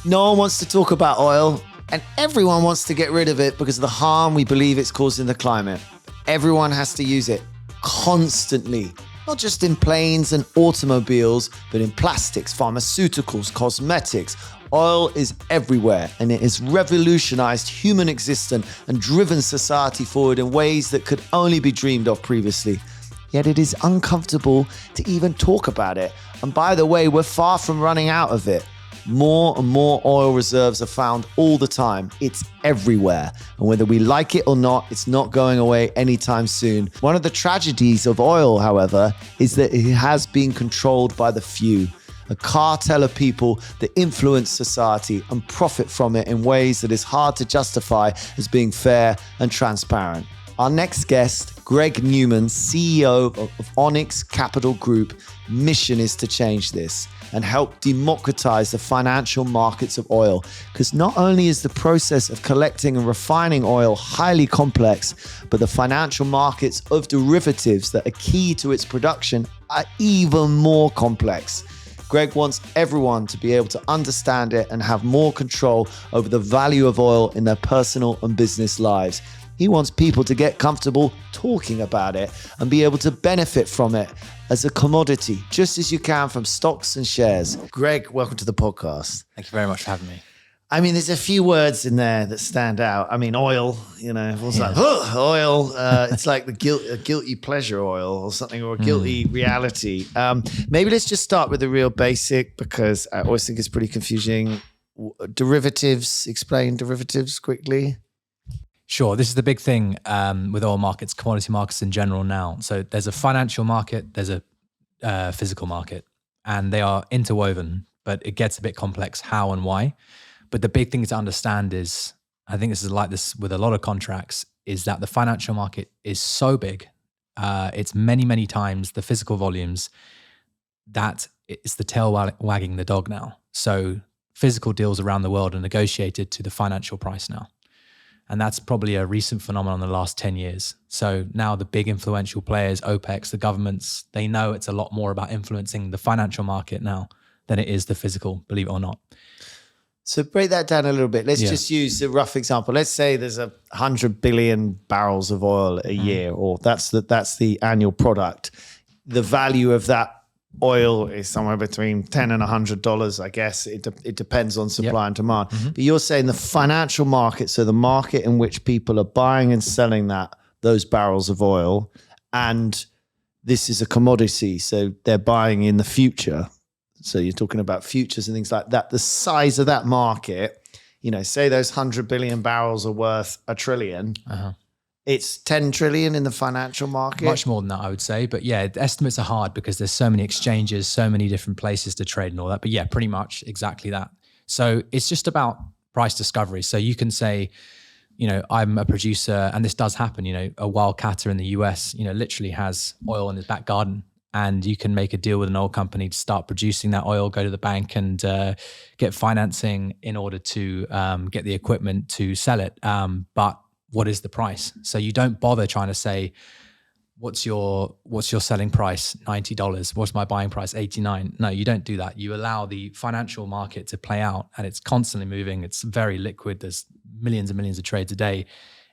No one wants to talk about oil, and everyone wants to get rid of it because of the harm we believe it's causing the climate. Everyone has to use it constantly, not just in planes and automobiles, but in plastics, pharmaceuticals, cosmetics. Oil is everywhere, and it has revolutionized human existence and driven society forward in ways that could only be dreamed of previously. Yet it is uncomfortable to even talk about it. And by the way, we're far from running out of it. More and more oil reserves are found all the time. It's everywhere. And whether we like it or not, it's not going away anytime soon. One of the tragedies of oil, however, is that it has been controlled by the few. A cartel of people that influence society and profit from it in ways that is hard to justify as being fair and transparent. Our next guest, Greg Newman, CEO of Onyx Capital Group, mission is to change this and help democratize the financial markets of oil. Because not only is the process of collecting and refining oil highly complex, but the financial markets of derivatives that are key to its production are even more complex. Greg wants everyone to be able to understand it and have more control over the value of oil in their personal and business lives. He wants people to get comfortable talking about it and be able to benefit from it as a commodity, just as you can from stocks and shares. Greg, welcome to the podcast. Thank you very much for having me. I mean, there's a few words in there that stand out. I mean, oil, everyone's like, oil. It's like a guilty pleasure oil or something, or a guilty reality. Maybe let's just start with the real basic, because I always think it's pretty confusing. Derivatives, explain derivatives quickly. Sure. This is the big thing with oil markets, commodity markets in general now. So there's a financial market, there's a physical market, and they are interwoven, but it gets a bit complex how and why. But the big thing to understand is, I think this is like this with a lot of contracts, is that the financial market is so big, it's many, many times the physical volumes, that it's the tail wagging the dog now. So physical deals around the world are negotiated to the financial price now. And that's probably a recent phenomenon in the last 10 years. So now the big influential players, OPECs, the governments, they know it's a lot more about influencing the financial market now than it is the physical, believe it or not. So break that down a little bit. Let's just use a rough example. Let's say there's 100 billion barrels of oil a year, or that's the annual product. The value of that oil is somewhere between $10 and $100, I guess. It depends on supply and demand. But you're saying the financial market, so the market in which people are buying and selling those barrels of oil, and this is a commodity, so they're buying in the future. So you're talking about futures and things like that. The size of that market, say those 100 billion barrels are worth $1 trillion. It's 10 trillion in the financial market. Much more than that, I would say. But yeah, the estimates are hard because there's so many exchanges, so many different places to trade and all that. But yeah, pretty much exactly that. So it's just about price discovery. So you can say, I'm a producer, and this does happen, a wildcatter in the US, literally has oil in his back garden. And you can make a deal with an oil company to start producing that oil, go to the bank and get financing in order to get the equipment to sell it. But what is the price? So you don't bother trying to say, what's your selling price? $90. What's my buying price? $89. No, you don't do that. You allow the financial market to play out, and it's constantly moving. It's very liquid. There's millions and millions of trades a day,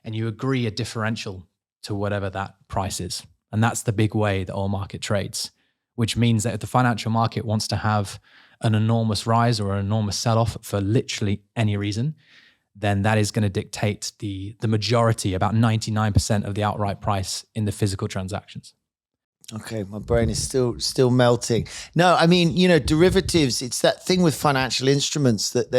and you agree a differential to whatever that price is. And that's the big way the oil market trades, which means that if the financial market wants to have an enormous rise or an enormous sell-off for literally any reason, then that is going to dictate the majority, about 99% of the outright price in the physical transactions. Okay, my brain is still melting. No, I mean, derivatives, it's that thing with financial instruments that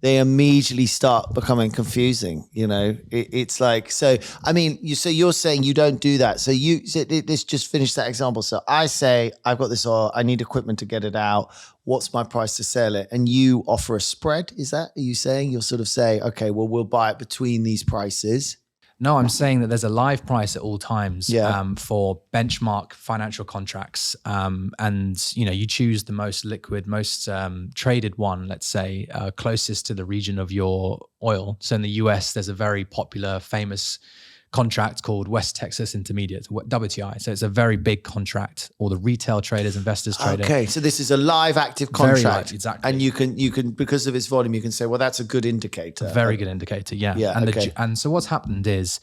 they immediately start becoming confusing. It's like, so, I mean, you're saying you don't do that. So let's just finish that example. So I say, I've got this oil, I need equipment to get it out. What's my price to sell it? And you offer a spread. Are you saying you'll sort of say, okay, well, we'll buy it between these prices? No, I'm saying that there's a live price at all times for benchmark financial contracts. And, you choose the most liquid, most traded one, let's say, closest to the region of your oil. So in the US, there's a very popular, famous contract called West Texas Intermediate, WTI. So it's a very big contract. All the retail traders, investors trade it. Okay, so this is a live, active contract. Very live, exactly. And you can because of its volume, you can say, well, that's a good indicator. Very good indicator, yeah. Yeah, And so what's happened is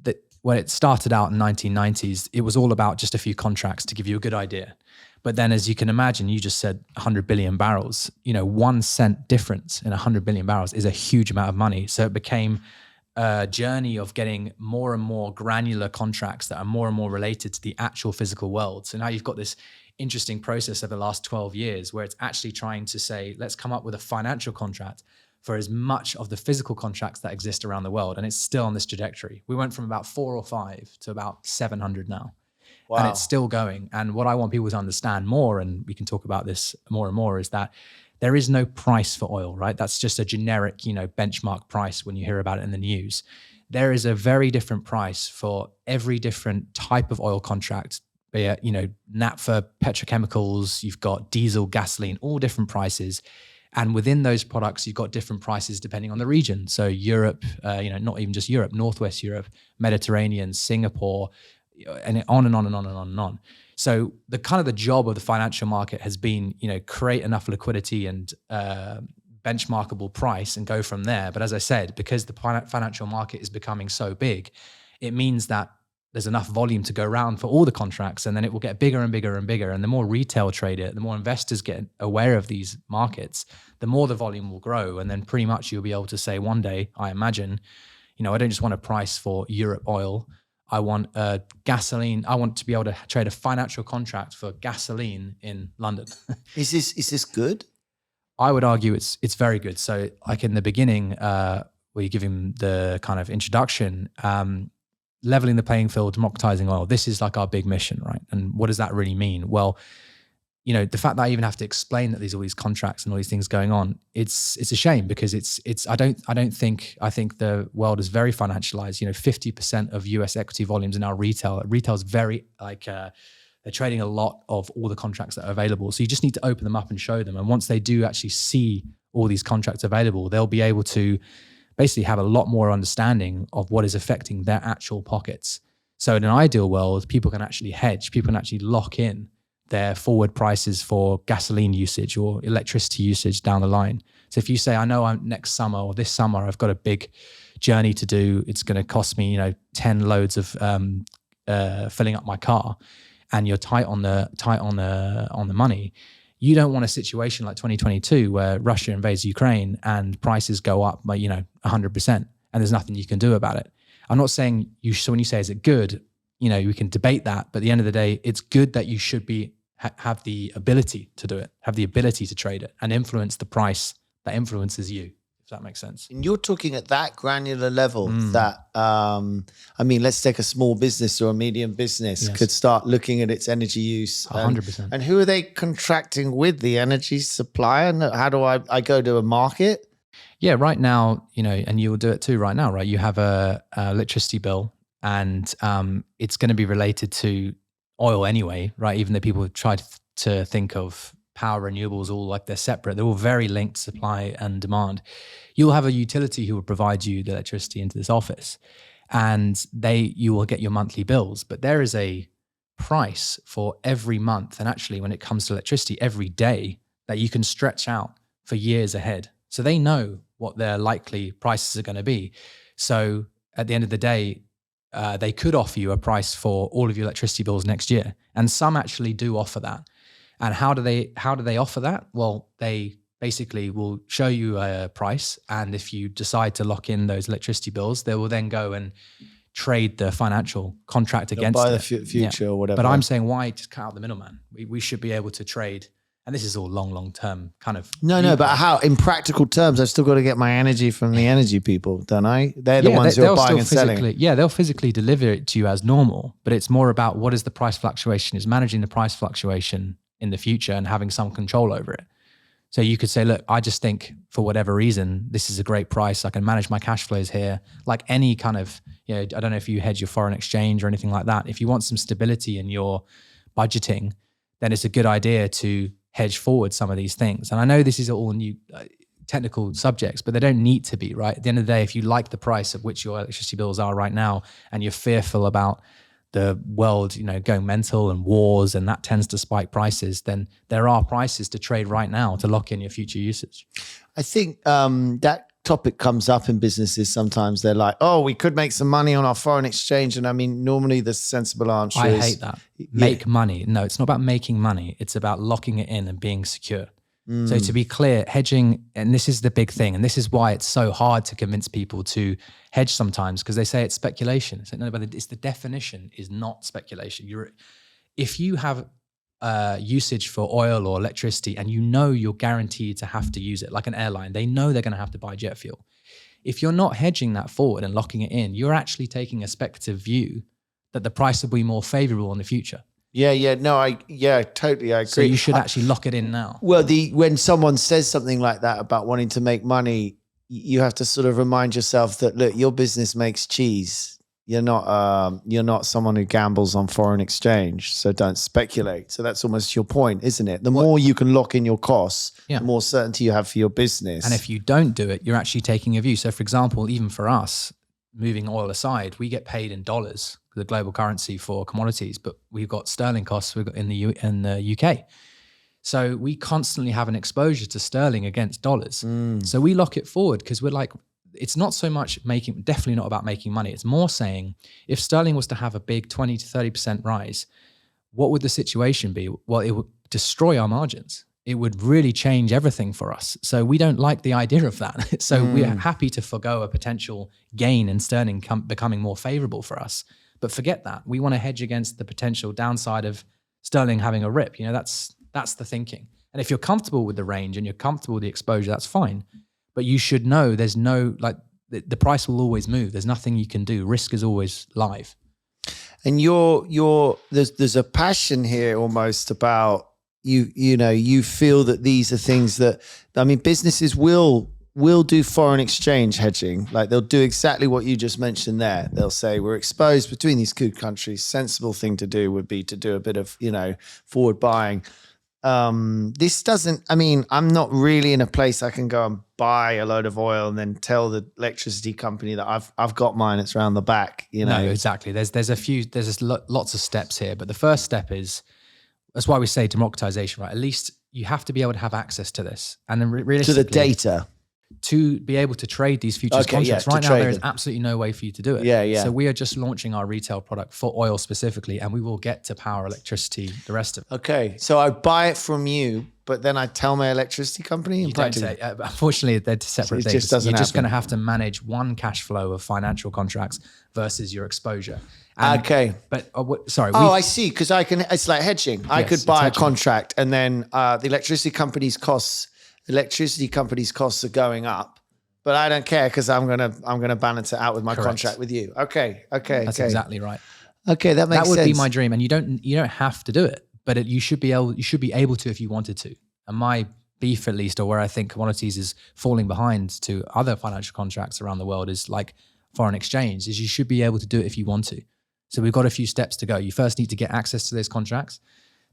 that when it started out in 1990s, it was all about just a few contracts to give you a good idea. But then, as you can imagine, you just said 100 billion barrels. 1 cent difference in 100 billion barrels is a huge amount of money. So it became a journey of getting more and more granular contracts that are more and more related to the actual physical world. So now you've got this interesting process over the last 12 years where it's actually trying to say, let's come up with a financial contract for as much of the physical contracts that exist around the world. And it's still on this trajectory. We went from about 4 or 5 to about 700 now. Wow. And it's still going. And what I want people to understand more, and we can talk about this more and more, is that there is no price for oil, right? That's just a generic, benchmark price when you hear about it in the news. There is a very different price for every different type of oil contract, be it, naphtha, petrochemicals, you've got diesel, gasoline, all different prices. And within those products, you've got different prices depending on the region. So Europe, not even just Europe, Northwest Europe, Mediterranean, Singapore, and on and on and on and on and on. So the job of the financial market has been, create enough liquidity and benchmarkable price and go from there. But as I said, because the financial market is becoming so big, it means that there's enough volume to go around for all the contracts, and then it will get bigger and bigger and bigger. And the more retail trade it, the more investors get aware of these markets, the more the volume will grow. And then pretty much you'll be able to say one day, I imagine, I don't just want a price for Europe oil. I want gasoline. I want to be able to trade a financial contract for gasoline in London. Is this good? I would argue it's very good. So like in the beginning, where you give him the kind of introduction, leveling the playing field, democratizing oil. This is like our big mission, right? And what does that really mean? Well, the fact that I even have to explain that there's all these contracts and all these things going on, it's a shame because I think the world is very financialized. 50% of US equity volumes are now retail. Retail's very they're trading a lot of all the contracts that are available. So you just need to open them up and show them. And once they do actually see all these contracts available, they'll be able to basically have a lot more understanding of what is affecting their actual pockets. So in an ideal world, people can actually hedge, people can actually lock in their forward prices for gasoline usage or electricity usage down the line. So if you say, I know next summer or this summer, I've got a big journey to do, it's going to cost me, 10 loads of filling up my car, and you're tight on the money. You don't want a situation like 2022 where Russia invades Ukraine and prices go up by 100%, and there's nothing you can do about it. I'm not saying so when you say is it good, we can debate that, but at the end of the day, it's good that you should have the ability to do it, have the ability to trade it and influence the price that influences you, if that makes sense. And you're talking at that granular level that, let's take a small business or a medium business could start looking at its energy use. 100%. And who are they contracting with? The energy supplier? And how do I go to a market? Yeah, right now, and you will do it too right now, right? You have a electricity bill, and it's going to be related to oil anyway, right? Even though people try to think of power renewables all like they're separate, they're all very linked, supply and demand. You'll have a utility who will provide you the electricity into this office, and you will get your monthly bills. But there is a price for every month, and actually when it comes to electricity, every day that you can stretch out for years ahead. So they know what their likely prices are going to be. So at the end of the day, they could offer you a price for all of your electricity bills next year. And some actually do offer that. And how do they offer that? Well, they basically will show you a price. And if you decide to lock in those electricity bills, they will then go and trade the financial contract against buy it. The future or whatever. But I'm saying, why just cut out the middleman? We should be able to trade. And this is all long term kind of. No, but how, in practical terms, I've still got to get my energy from the energy people, don't I? They're the ones who are buying and selling. Yeah, they'll physically deliver it to you as normal, but it's more about what is the price fluctuation, is managing the price fluctuation in the future and having some control over it. So you could say, look, I just think for whatever reason, this is a great price. I can manage my cash flows here. Like any kind of, I don't know if you hedge your foreign exchange or anything like that. If you want some stability in your budgeting, then it's a good idea to hedge forward some of these things. And I know this is all new, technical subjects, but they don't need to be, right? At the end of the day, if you like the price at which your electricity bills are right now and you're fearful about the world, going mental and wars, and that tends to spike prices, then there are prices to trade right now to lock in your future usage. I think that topic comes up in businesses sometimes. They're like, oh, we could make some money on our foreign exchange. And I mean, normally the sensible answer is... I hate that. Make money. No, it's not about making money. It's about locking it in and being secure. So to be clear, hedging, and this is the big thing, and this is why it's so hard to convince people to hedge sometimes, because they say it's speculation. It's like, no, but it's the definition is not speculation. If you have usage for oil or electricity and you're guaranteed to have to use it, like an airline, they know they're going to have to buy jet fuel. If you're not hedging that forward and locking it in, you're actually taking a speculative view that the price will be more favorable in the future. Yeah. No, totally. I agree. So you should actually lock it in now. Well, when someone says something like that about wanting to make money, you have to sort of remind yourself that, look, your business makes cheese. You're not someone who gambles on foreign exchange. So don't speculate. So that's almost your point, isn't it? The more you can lock in your costs, the more certainty you have for your business. And if you don't do it, you're actually taking a view. So for example, even for us, moving oil aside, we get paid in dollars, the global currency for commodities, but we've got sterling costs we've got in the UK. So we constantly have an exposure to sterling against dollars. So we lock it forward because we're like, it's not so much definitely not about making money. It's more saying if sterling was to have a big 20 to 30% rise, what would the situation be? Well, it would destroy our margins. It would really change everything for us. So we don't like the idea of that. So we're happy to forgo a potential gain in sterling becoming more favorable for us. But forget that. We want to hedge against the potential downside of sterling having a rip. That's the thinking. And if you're comfortable with the range and you're comfortable with the exposure, that's fine. But you should know there's no, the price will always move. There's nothing you can do. Risk is always live. And there's a passion here almost about, you feel that these are things that, businesses will do foreign exchange hedging. Like they'll do exactly what you just mentioned there. They'll say we're exposed between these two countries. Sensible thing to do would be to do a bit of, forward buying. This doesn't, I'm not really in a place I can go and buy a load of oil and then tell the electricity company that I've got mine, it's around the back, No, exactly. There's lots of steps here, but the first step that's why we say democratization, right? At least you have to be able to have access to this. And then realistically, to the data. To be able to trade these futures contracts. Right now, there is absolutely no way for you to do it. Yeah. So we are just launching our retail product for oil specifically, and we will get to power, electricity, the rest of it. Okay. So I buy it from you, but then I tell my electricity company? You don't say. Unfortunately, they're separate things. You're just going to have to manage one cash flow of financial contracts versus your exposure. Okay. But I see. Because it's like hedging. I could buy a contract and then the electricity company's costs are going up, but I don't care because I'm gonna balance it out with my contract with you. Okay. That's exactly right. Okay, that makes sense. That would be my dream, and you don't have to do it, but you should be able to if you wanted to. And my beef, at least, or where I think commodities is falling behind to other financial contracts around the world, is like foreign exchange. Is you should be able to do it if you want to. So we've got a few steps to go. You first need to get access to those contracts.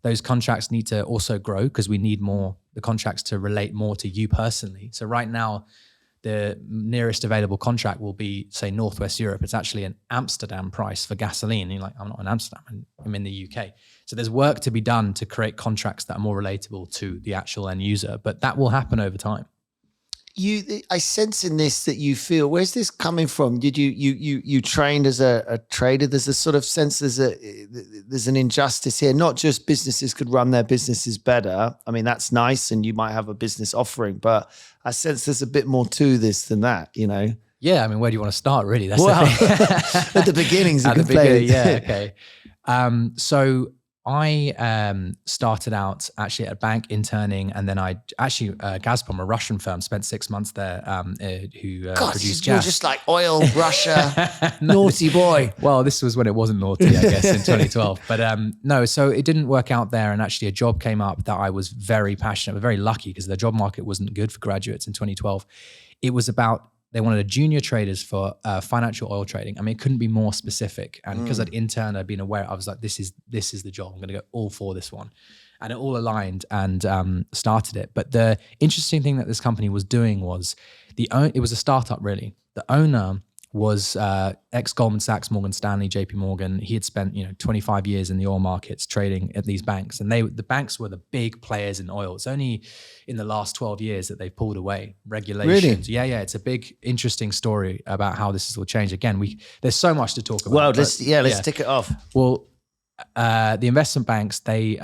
Those contracts need to also grow because we need the contracts to relate more to you personally. So right now, the nearest available contract will be, say, Northwest Europe. It's actually an Amsterdam price for gasoline. And you're like, I'm not in Amsterdam, I'm in the UK. So there's work to be done to create contracts that are more relatable to the actual end user, but that will happen over time. I sense in this that you feel, where's this coming from? Did you trained as a trader? There's a sort of sense there's an injustice here. Not just businesses could run their businesses better. That's nice, and you might have a business offering, but I sense there's a bit more to this than that, Yeah, where do you want to start, really? That's the thing. At the beginning's a good place. Yeah, okay. So I started out actually at a bank interning, and then Gazprom, a Russian firm, spent 6 months there who produced gas. You're just like oil, Russia, naughty boy. Well, this was when it wasn't naughty, I guess, in 2012. But no, so it didn't work out there, and actually a job came up that I was very passionate, but very lucky because the job market wasn't good for graduates in 2012. It was about, they wanted a junior traders for financial oil trading. It couldn't be more specific. And because I'd been aware, I was like, this is the job. I'm going to go all for this one. and it all aligned and started it. But the interesting thing that this company was doing was it was a startup really. The owner was ex-Goldman Sachs, Morgan Stanley, JP Morgan. He had spent 25 years in the oil markets trading at these banks, and the banks were the big players in oil. It's only in the last 12 years that they've pulled away regulations. Really? Yeah, it's a big, interesting story about how this will change. Again, there's so much to talk about. Well, let's tick it off. Well, the investment banks, they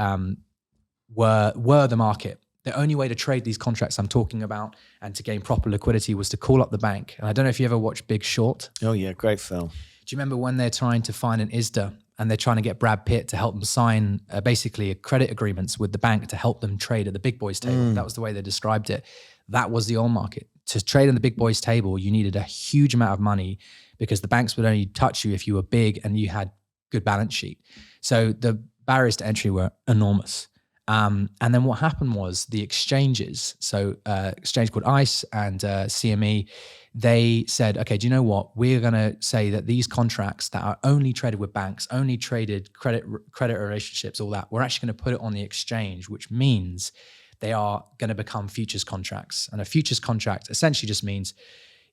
were the market. The only way to trade these contracts I'm talking about and to gain proper liquidity was to call up the bank. And I don't know if you ever watched Big Short. Oh yeah, great film. Do you remember when they're trying to find an ISDA and they're trying to get Brad Pitt to help them sign basically credit agreements with the bank to help them trade at the big boys table? That was the way they described it. That was the oil market. To trade on the big boys table, you needed a huge amount of money because the banks would only touch you if you were big and you had good balance sheet. So the barriers to entry were enormous. And then what happened was the exchanges, so exchange called ICE and CME, they said, okay, do you know what? We're going to say that these contracts that are only traded with banks, only traded credit relationships, all that, we're actually going to put it on the exchange, which means they are going to become futures contracts. And a futures contract essentially just means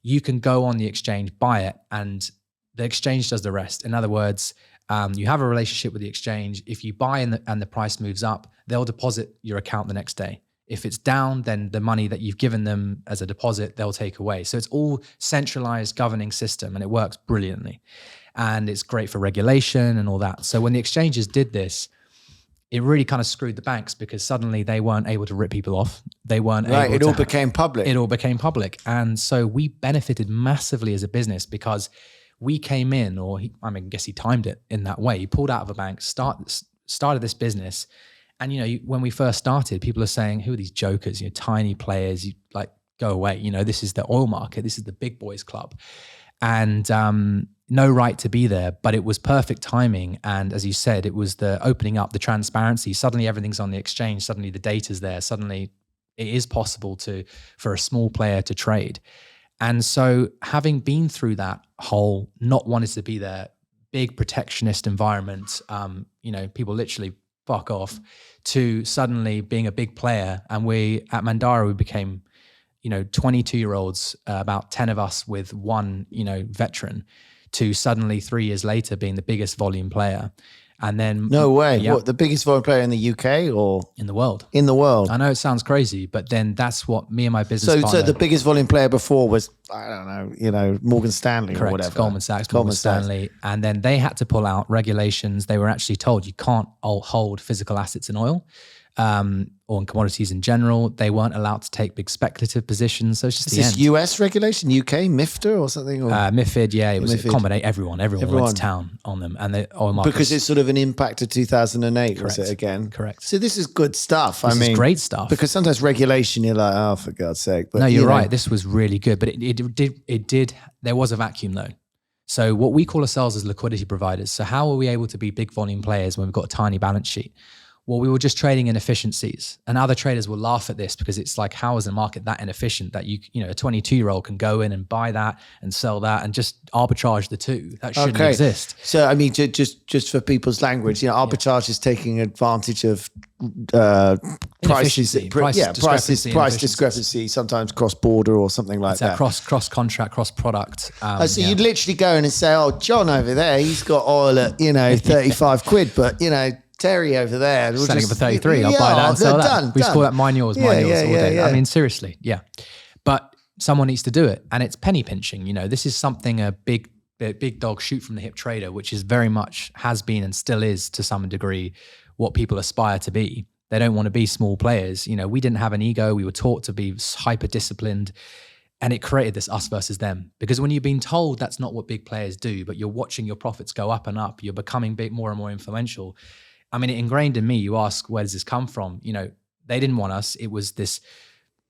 you can go on the exchange, buy it, and the exchange does the rest. In other words, you have a relationship with the exchange. If you buy and the price moves up, they'll deposit your account the next day. If it's down, then the money that you've given them as a deposit, they'll take away. So it's all centralized governing system, and it works brilliantly. And it's great for regulation and all that. So when the exchanges did this, it really kind of screwed the banks because suddenly they weren't able to rip people off. They weren't able to... It all became public. It all became public. And so we benefited massively as a business because we came in, I guess he timed it in that way. He pulled out of a bank, started this business. And, when we first started, people are saying, who are these jokers, tiny players, go away. This is the oil market. This is the big boys club. And no right to be there, but it was perfect timing. And as you said, it was the opening up, the transparency. Suddenly everything's on the exchange. Suddenly the data's there. Suddenly it is possible for a small player to trade. And so having been through that whole not wanting to be there, big protectionist environment, people literally fuck off, to suddenly being a big player. And we at Mandara, we became, 22-year-olds, about 10 of us with one, veteran, to suddenly 3 years later being the biggest volume player. And then... No way. Yeah, What, the biggest volume player in the UK or? in the world. In the world. I know it sounds crazy, but then that's what me and my business partner... So the biggest volume player before was, I don't know, Morgan Stanley Correct, or whatever. Goldman Sachs, Morgan Stanley. And then they had to pull out regulations. They were actually told you can't hold physical assets in oil or in commodities in general. They weren't allowed to take big speculative positions. So it's just Is this US regulation, UK, MIFTA or something? Or? MIFID, yeah. It was MIFID. accommodate everyone. Everyone went to town on them. And the oil markets... Because it's sort of an impact of 2008, was it again? Correct. So this is good stuff. This is great stuff. Because sometimes regulation, you're like, oh, for God's sake. But no, you're right. This was really good. But it did, there was a vacuum though. So what we call ourselves as liquidity providers. So how are we able to be big volume players when we've got a tiny balance sheet? Well, we were just trading inefficiencies, and other traders will laugh at this because it's like, how is the market that inefficient that a 22-year-old can go in and buy that and sell that and just arbitrage the two? That shouldn't exist. So, just for people's language, arbitrage is taking advantage of price discrepancy, sometimes cross-border or something like that. Cross-contract, cross-product. So you'd literally go in and say, oh, John over there, he's got oil at, 35 quid, but, Terry over there. We'll selling it for 33. I'll buy that and sell that. We just call that mine yours all day. Yeah. I mean, seriously, yeah. But someone needs to do it. And it's penny pinching. This is something a big dog shoot from the hip trader, which is very much has been and still is to some degree what people aspire to be. They don't want to be small players. We didn't have an ego. We were taught to be hyper disciplined. And it created this us versus them. Because when you've been told that's not what big players do, but you're watching your profits go up and up, you're becoming more and more influential. I mean, it ingrained in me. You ask, where does this come from? They didn't want us. It was this.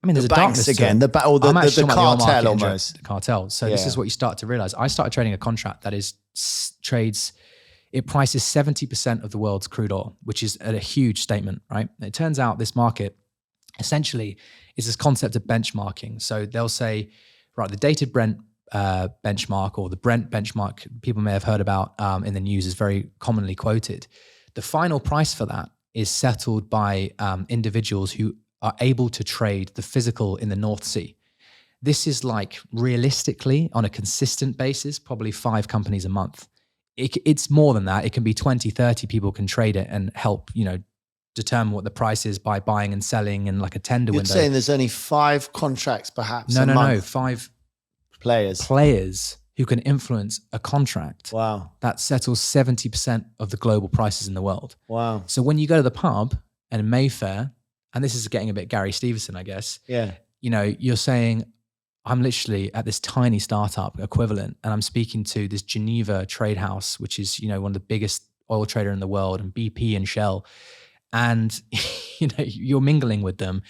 I mean, there's the a banks darkness again, the cartel almost. The cartel. So this is what you start to realize. I started trading a contract that trades. It prices 70% of the world's crude oil, which is a huge statement, right? It turns out this market essentially is this concept of benchmarking. So they'll say, right, the dated Brent benchmark or the Brent benchmark people may have heard about in the news is very commonly quoted. The final price for that is settled by individuals who are able to trade the physical in the North Sea. This is like realistically on a consistent basis, probably 5 companies a month. It's more than that. It can be 20, 30 people can trade it and help, determine what the price is by buying and selling in like a tender window. You're saying there's only 5 contracts perhaps a month? No. 5 players who can influence a contract. Wow. That settles 70% of the global prices in the world. Wow. So when you go to the pub and in Mayfair, and this is getting a bit Gary Stevenson, I guess. Yeah. You're saying, I'm literally at this tiny startup equivalent, and I'm speaking to this Geneva trade house, which is, one of the biggest oil trader in the world, and BP and Shell. And, you're mingling with them.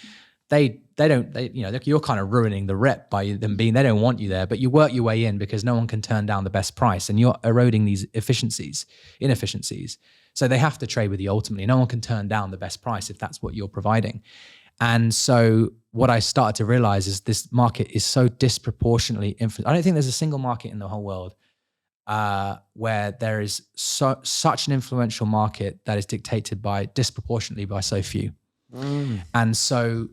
You're kind of ruining the rep by them they don't want you there, but you work your way in because no one can turn down the best price, and you're eroding these inefficiencies. So they have to trade with you ultimately. No one can turn down the best price if that's what you're providing. And so what I started to realize is this market is so disproportionately influenced. I don't think there's a single market in the whole world where there is such an influential market that is dictated disproportionately by so few. And so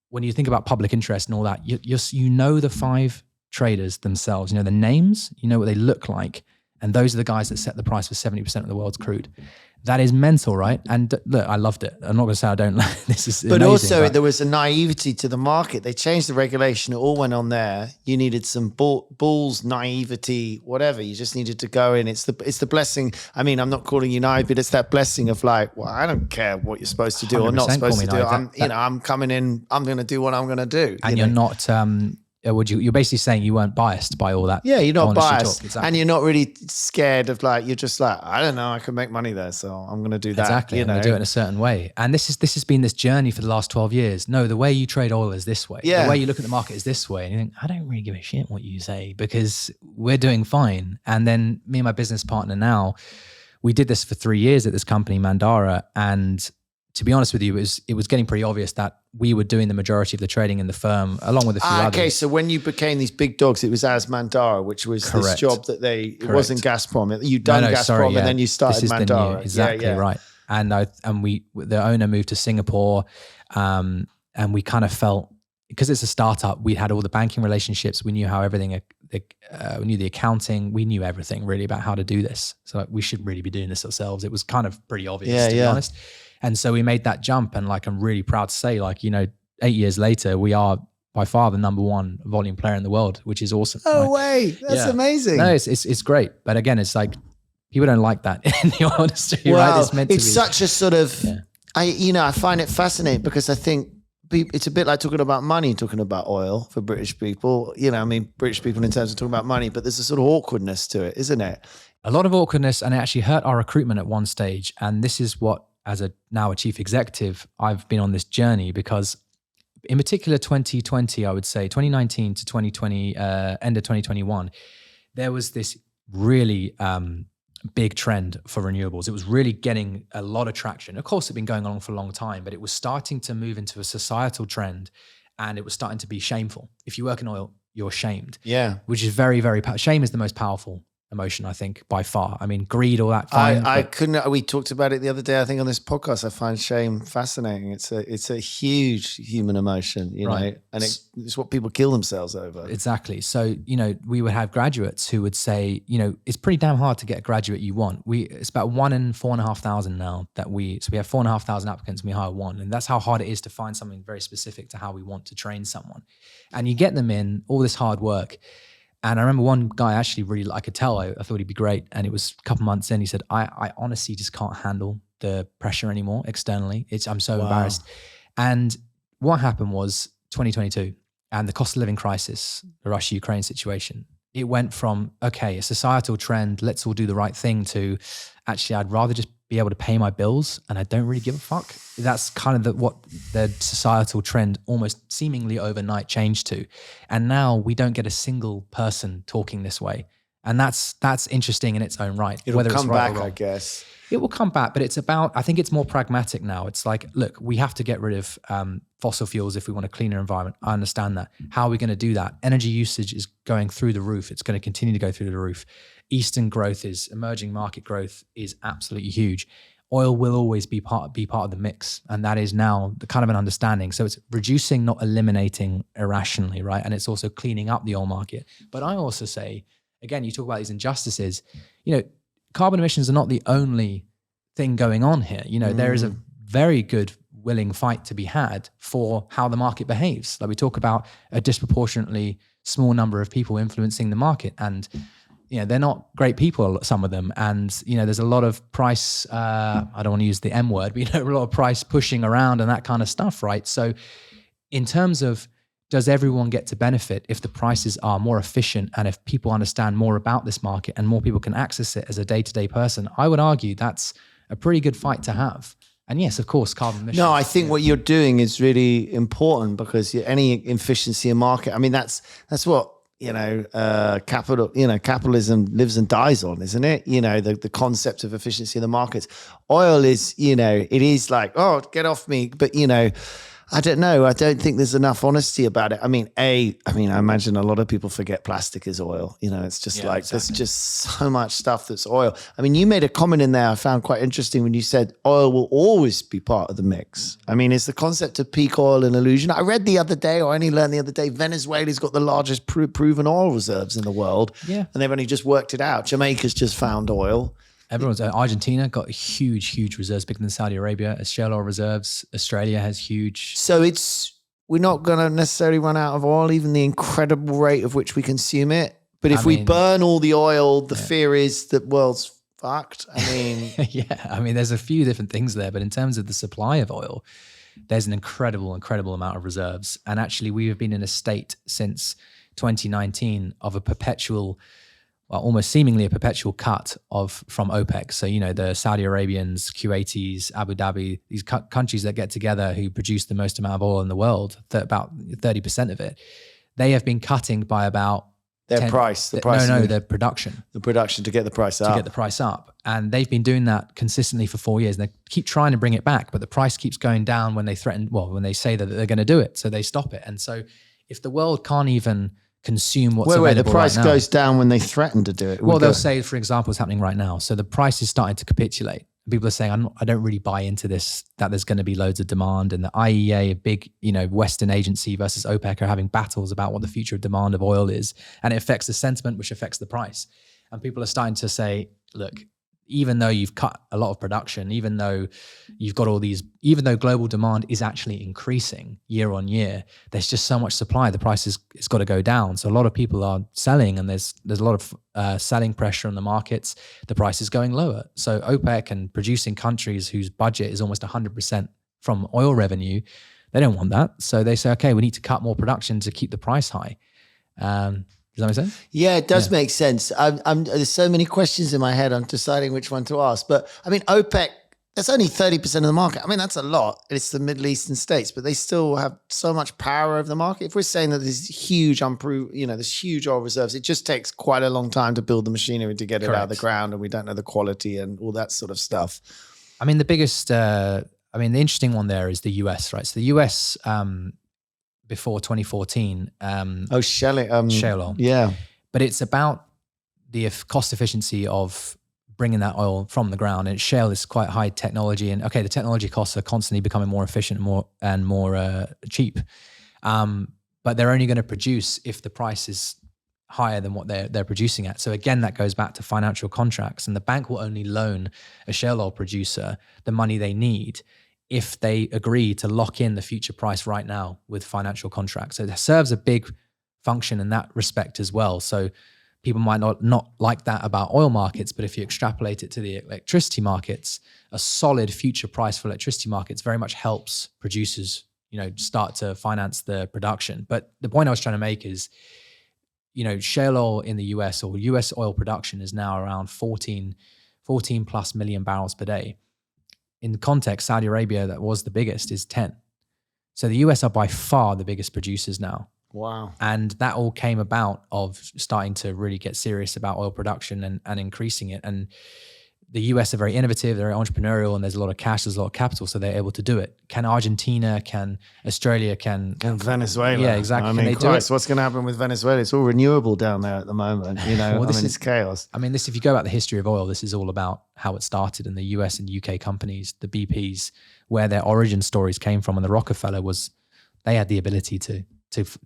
when you think about public interest and all that, the 5 traders themselves, the names, what they look like, and those are the guys that set the price for 70% of the world's crude. That is mental, right? And look, I loved it. I'm not going to say I don't like this. Is but amazing, also there was a naivety to the market. They changed the regulation. It all went on there. You needed some balls, naivety, whatever. You just needed to go in. It's the blessing. I mean, I'm not calling you naive, but it's that blessing of like, well, I don't care what you're supposed to do or not supposed to do. I'm coming in. I'm going to do what I'm going to do. And you're not. You're basically saying you weren't biased by all that. Yeah, you're not biased. Exactly. And you're not really scared of you're just like, I don't know, I can make money there, so I'm going to do that. Exactly, I'm going to do it in a certain way. And this has been this journey for the last 12 years. No, the way you trade oil is this way. Yeah. The way you look at the market is this way. And you think, I don't really give a shit what you say because we're doing fine. And then me and my business partner now, we did this for 3 years at this company, Mandara, and to be honest with you, it was getting pretty obvious that we were doing the majority of the trading in the firm, along with a few others. Okay, so when you became these big dogs, it was as Mandara, which was this job that it wasn't Gazprom. You'd done Gazprom and then you started Mandara. Exactly right. And the owner moved to Singapore, and we kind of felt, because it's a startup, we had all the banking relationships. We knew how everything, we knew the accounting, we knew everything really about how to do this. So we should really be doing this ourselves. It was kind of pretty obvious, to be honest. And so we made that jump, and I'm really proud to say, 8 years later, we are by far the number 1 volume player in the world, which is awesome. Oh, way. That's amazing. No, it's great. But again, it's like, people don't like that in the oil industry, right? It's such a sort of, I find it fascinating because I think it's a bit like talking about money, talking about oil for British people. British people in terms of talking about money, but there's a sort of awkwardness to it, isn't it? A lot of awkwardness, and it actually hurt our recruitment at one stage. And this is what, as now a chief executive, I've been on this journey because in particular 2020, I would say 2019 to 2020, end of 2021, there was this really big trend for renewables. It was really getting a lot of traction. Of course, it'd been going on for a long time, but it was starting to move into a societal trend, and it was starting to be shameful. If you work in oil, you're shamed. Yeah. Which is very, very, shame is the most powerful emotion, I think, by far. I mean, greed, all that. Fine, we talked about it the other day, I think, on this podcast. I find shame fascinating. It's a huge human emotion, know, and it's what people kill themselves over. Exactly. So, we would have graduates who would say, it's pretty damn hard to get a graduate you want. It's about 1 in 4,500 now so we have 4,500 applicants and we hire 1. And that's how hard it is to find something very specific to how we want to train someone. And you get them in all this hard work. And I remember one guy actually I could tell I thought he'd be great. And it was a couple months in, he said, I honestly just can't handle the pressure anymore externally. I'm so embarrassed. And what happened was 2022 and the cost of living crisis, the Russia-Ukraine situation, it went from, okay, a societal trend, let's all do the right thing, to actually, I'd rather just be able to pay my bills and I don't really give a fuck. That's kind of what the societal trend almost seemingly overnight changed to. And now we don't get a single person talking this way. And that's interesting in its own right. It'll come back, I guess. It will come back, but I think it's more pragmatic now. It's like, look, we have to get rid of fossil fuels if we want a cleaner environment. I understand that. How are we going to do that? Energy usage is going through the roof. It's going to continue to go through the roof. Emerging market growth is absolutely huge. oil will always be part of the mix. And that is now the kind of an understanding. So it's reducing, not eliminating irrationally, right? And it's also cleaning up the oil market. But I also say, again, you talk about these injustices, carbon emissions are not the only thing going on here. There is a very good willing fight to be had for how the market behaves. Like we talk about a disproportionately small number of people influencing the market, and they're not great people, some of them. And there's a lot of price, I don't want to use the M word, but a lot of price pushing around and that kind of stuff, right? So in terms of, does everyone get to benefit if the prices are more efficient and if people understand more about this market and more people can access it as a day-to-day person? I would argue that's a pretty good fight to have. And yes, of course, carbon emissions. No, I think what you're doing is really important, because any efficiency in market, I mean, that's what, capitalism lives and dies on, isn't it? The concept of efficiency in the markets. Oil is, it is like, oh, get off me. But, I don't know. I don't think there's enough honesty about it. I mean, I imagine a lot of people forget plastic is oil. It's just there's just so much stuff that's oil. I mean, you made a comment in there I found quite interesting when you said oil will always be part of the mix. I mean, is the concept of peak oil an illusion? I read the other day, or I only learned the other day, Venezuela's got the largest proven oil reserves in the world. Yeah. And they've only just worked it out. Jamaica's just found oil. Argentina got huge reserves, bigger than Saudi Arabia as shale oil reserves. Australia has huge. So we're not going to necessarily run out of oil, even the incredible rate of which we consume it. But if we burn all the oil, the fear is that world's fucked. I mean, there's a few different things there, but in terms of the supply of oil, there's an incredible amount of reserves. And actually, we have been in a state since 2019 of a perpetual, almost seemingly a perpetual cut from OPEC. So, the Saudi Arabians, Kuwaitis, Abu Dhabi, these countries that get together who produce the most amount of oil in the world, about 30% of it, they have been cutting by about their their production. The production to get the price up. And they've been doing that consistently for 4 years. And they keep trying to bring it back, but the price keeps going down when they when they say that they're going to do it. So they stop it. And so if the world can't even consume what's available the price right now, goes down when they threaten to do it. They'll say, for example, what's happening right now. So the price is starting to capitulate. People are saying, I don't really buy into this, that there's going to be loads of demand. And the IEA, a big, Western agency versus OPEC, are having battles about what the future of demand of oil is. And it affects the sentiment, which affects the price. And people are starting to say, look, even though you've cut a lot of production, even though you've got even though global demand is actually increasing year on year, there's just so much supply, the price it's got to go down. So a lot of people are selling, and there's a lot of selling pressure on the markets. The price is going lower. So OPEC and producing countries whose budget is almost 100% from oil revenue, they don't want that. So they say, okay, we need to cut more production to keep the price high. Does that make sense? Yeah, it does make sense. There's so many questions in my head. I'm deciding which one to ask. But I mean, OPEC, that's only 30% of the market. I mean, that's a lot. It's the Middle Eastern states, but they still have so much power over the market. If we're saying that there's huge there's huge oil reserves, it just takes quite a long time to build the machinery to get it out of the ground, and we don't know the quality and all that sort of stuff. I mean, the interesting one there is the US, right? So the US, before 2014. Shale oil. Yeah. But it's about the cost efficiency of bringing that oil from the ground. And shale is quite high technology. And the technology costs are constantly becoming more efficient and more cheap. But they're only going to produce if the price is higher than what they're producing at. So again, that goes back to financial contracts. And the bank will only loan a shale oil producer the money they need if they agree to lock in the future price right now with financial contracts. So it serves a big function in that respect as well. So people might not like that about oil markets, but if you extrapolate it to the electricity markets, a solid future price for electricity markets very much helps producers, start to finance the production. But the point I was trying to make is, shale oil in the US, or US oil production, is now around 14 plus million barrels per day. In context, Saudi Arabia, that was the biggest, is 10. So the US are by far the biggest producers now. Wow. And that all came about of starting to really get serious about oil production and increasing it. And the US are very innovative, they're very entrepreneurial, and there's a lot of cash, there's a lot of capital, so they're able to do it. Can Argentina, can Australia, can Venezuela? Yeah, exactly. I mean, can they Christ, do it? what's going to happen with Venezuela? It's all renewable down there at the moment. Well, it's chaos. I mean, this, if you go back the history of oil, this is all about how it started in the US and UK companies, the BPs, where their origin stories came from. And the Rockefeller they had the ability to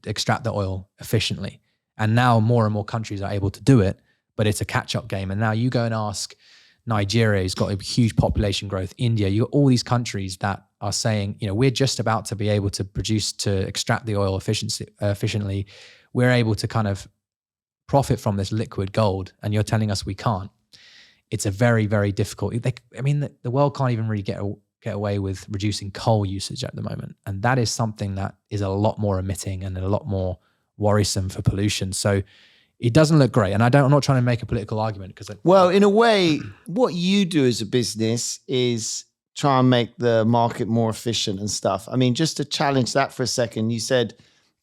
extract the oil efficiently. And now more and more countries are able to do it, but it's a catch-up game. And now you go and ask Nigeria, who's got a huge population growth, India, you got all these countries that are saying, we're just about to be able to extract the oil efficiently. We're able to kind of profit from this liquid gold, and you're telling us we can't. It's a very, very difficult. The world can't even really get away with reducing coal usage at the moment. And that is something that is a lot more emitting and a lot more worrisome for pollution. So it doesn't look great. And I'm not trying to make a political argument because well, in a way, what you do as a business is try and make the market more efficient and stuff. I mean, just to challenge that for a second, you said,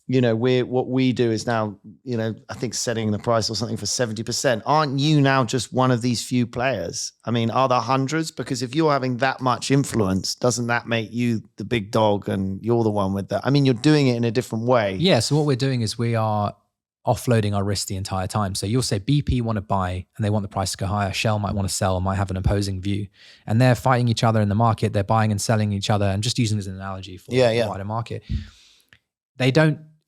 what we do is now, I think setting the price or something for 70%. Aren't you now just one of these few players? I mean, are there hundreds? Because if you're having that much influence, doesn't that make you the big dog and you're the one with that? I mean, you're doing it in a different way. Yeah. So what we're doing is we are offloading our risk the entire time. So you'll say BP want to buy and they want the price to go higher. Shell might want to sell and might have an opposing view. And they're fighting each other in the market. They're buying and selling each other. And just using this as an analogy for the wider market.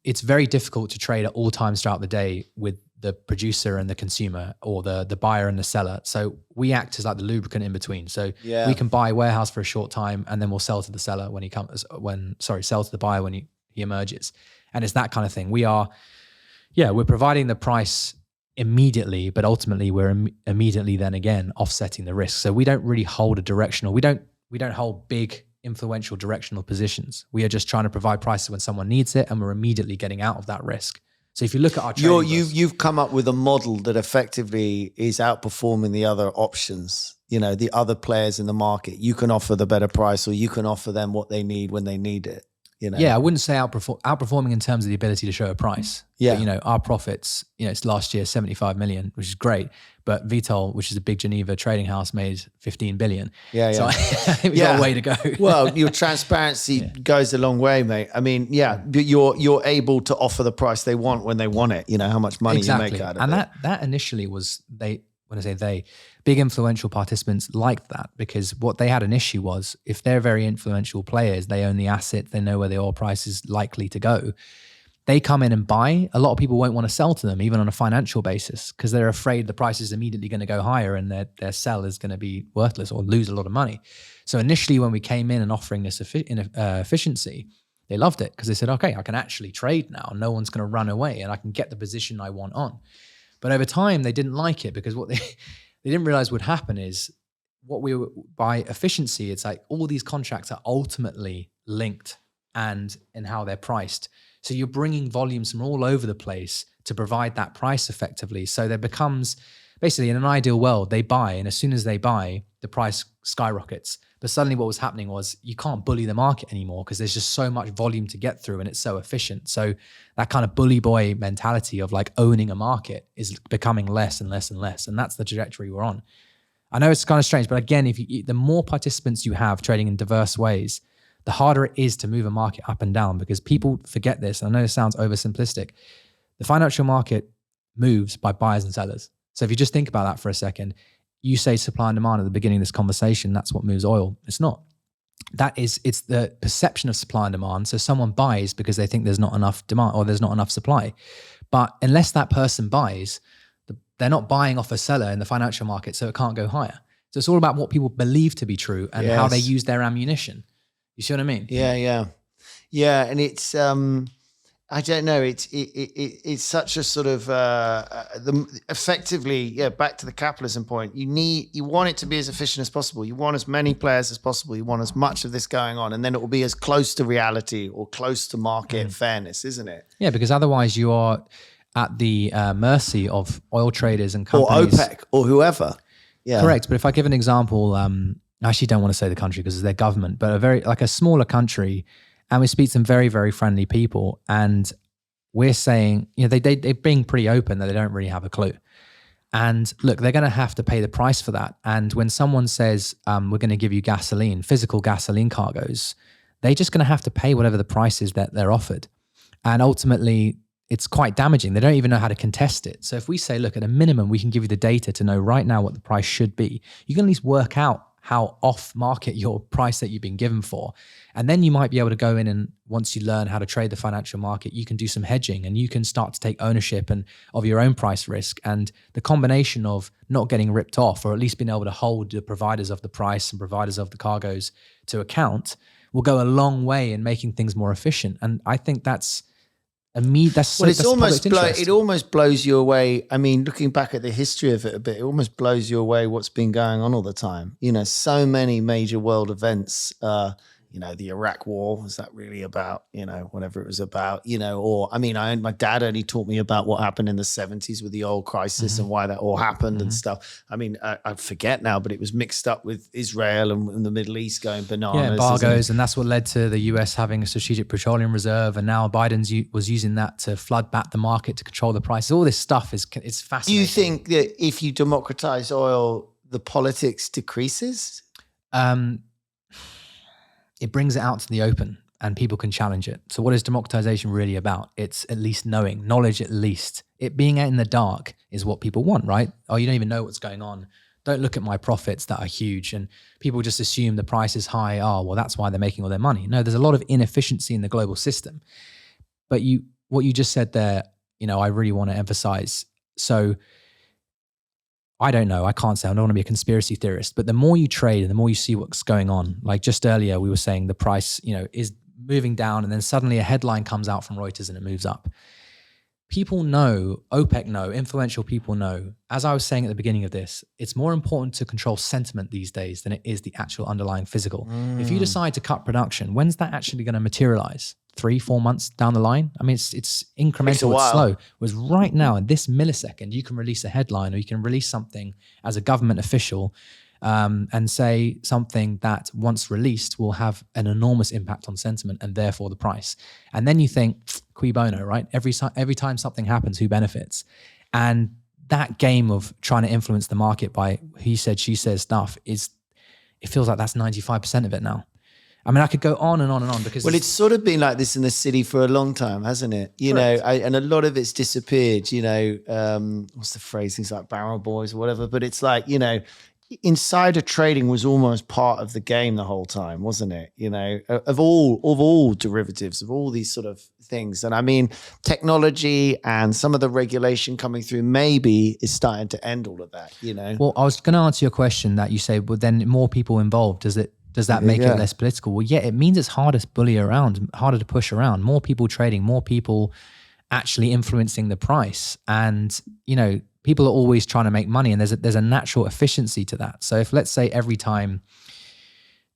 It's very difficult to trade at all times throughout the day with the producer and the consumer, or the buyer and the seller. So we act as like the lubricant in between. So we can buy warehouse for a short time and then we'll sell to the seller sell to the buyer when he emerges. And it's that kind of thing. We're providing the price immediately, but ultimately we're immediately then again offsetting the risk. So we don't really hold we don't hold big influential directional positions. We are just trying to provide prices when someone needs it, and we're immediately getting out of that risk. So if you look at our you've come up with a model that effectively is outperforming the other options, the other players in the market. You can offer the better price, or you can offer them what they need when they need it. Yeah, I wouldn't say outperforming in terms of the ability to show a price. Yeah. But, our profits, it's last year 75 million, which is great. But Vitol, which is a big Geneva trading house, made 15 billion. Yeah. So I think we've got a way to go. Well, your transparency goes a long way, mate. I mean, you're able to offer the price they want when they want it. How much money you make out of it. And that initially was when I say they, big influential participants liked that, because what they had an issue was, if they're very influential players, they own the asset, they know where the oil price is likely to go. They come in and buy. A lot of people won't want to sell to them, even on a financial basis, because they're afraid the price is immediately going to go higher and their sell is going to be worthless or lose a lot of money. So initially when we came in and offering this efficiency, they loved it because they said, okay, I can actually trade now. No one's going to run away and I can get the position I want on. But over time, they didn't like it, because what they didn't realize would happen is by efficiency, it's like all these contracts are ultimately linked and in how they're priced. So you're bringing volumes from all over the place to provide that price effectively. So there becomes, basically, in an ideal world, they buy, and as soon as they buy, the price skyrockets. But suddenly what was happening was you can't bully the market anymore, because there's just so much volume to get through and it's so efficient. So that kind of bully boy mentality of like owning a market is becoming less and less and less. And that's the trajectory we're on. I know it's kind of strange, but again, the more participants you have trading in diverse ways, the harder it is to move a market up and down, because people forget this. I know it sounds oversimplistic. The financial market moves by buyers and sellers. So if you just think about that for a second, you say supply and demand at the beginning of this conversation, that's what moves oil. It's not. It's the perception of supply and demand. So someone buys because they think there's not enough demand or there's not enough supply. But unless that person buys, they're not buying off a seller in the financial market, so it can't go higher. So it's all about what people believe to be true and how they use their ammunition. You see what I mean? Yeah. And it's I don't know. It's such a sort of effectively, back to the capitalism point. You want it to be as efficient as possible. You want as many players as possible. You want as much of this going on, and then it will be as close to reality or close to market fairness, isn't it? Yeah, because otherwise you are at the mercy of oil traders and companies. Or OPEC or whoever. Yeah. Correct. But if I give an example, I actually don't want to say the country because it's their government, but a smaller country, and we speak to some very, very friendly people, and we're saying, they're being pretty open that they don't really have a clue. And look, they're going to have to pay the price for that. And when someone says, we're going to give you gasoline, physical gasoline cargoes, they're just going to have to pay whatever the price is that they're offered. And ultimately, it's quite damaging. They don't even know how to contest it. So if we say, look, at a minimum, we can give you the data to know right now what the price should be, you can at least work out how off market your price that you've been given for. And then you might be able to go in, and once you learn how to trade the financial market, you can do some hedging and you can start to take ownership of your own price risk. And the combination of not getting ripped off, or at least being able to hold the providers of the price and providers of the cargoes to account, will go a long way in making things more efficient. And I think that's it almost blows you away. I mean, looking back at the history of it a bit, it almost blows you away what's been going on all the time. You know, so many major world events, you know, the Iraq War, was that really about, you know, whatever it was about, you know, or, I mean, my dad only taught me about what happened in the 70s with the oil crisis and why that all happened and stuff. I mean, I forget now, but it was mixed up with Israel and the Middle East going bananas. Yeah, embargoes, and that's what led to the US having a strategic petroleum reserve, and now Biden was using that to flood back the market to control the prices. All this stuff is fascinating. Do you think that if you democratize oil, the politics decreases? It brings it out to the open and people can challenge it. So what is democratization really about? It's at least knowledge at least. It being out in the dark is what people want, right? Oh, you don't even know what's going on. Don't look at my profits that are huge. And people just assume the price is high. Oh, well, that's why they're making all their money. No, there's a lot of inefficiency in the global system. But what you just said there, you know, I really want to emphasize. So I don't know. I can't say. I don't want to be a conspiracy theorist, but the more you trade and the more you see what's going on, like just earlier, we were saying the price, you know, is moving down, and then suddenly a headline comes out from Reuters and it moves up. People know, OPEC know, influential people know, as I was saying at the beginning of this, it's more important to control sentiment these days than it is the actual underlying physical. If you decide to cut production, when's that actually going to materialize? 3-4 months down the line? I mean, it's incremental, it's slow. Whereas right now, in this millisecond, you can release a headline, or you can release something as a government official and say something that once released will have an enormous impact on sentiment and therefore the price. And then you think, cui bono, right? Every time something happens, who benefits? And that game of trying to influence the market by he said, she says stuff it feels like that's 95% of it now. I mean, I could go on and on and on because... Well, it's sort of been like this in the city for a long time, hasn't it? You know, and a lot of it's disappeared, you know, what's the phrase? Things like barrel boys or whatever. But it's like, you know, insider trading was almost part of the game the whole time, wasn't it? You know, of all derivatives, of all these sort of things. And I mean, technology and some of the regulation coming through maybe is starting to end all of that, you know? Well, I was going to answer your question that you say, well, then more people involved, does that make it less political? Well, yeah, it means it's harder to bully around, harder to push around, more people trading, more people actually influencing the price. And, you know, people are always trying to make money, and there's a natural efficiency to that. So if, let's say, every time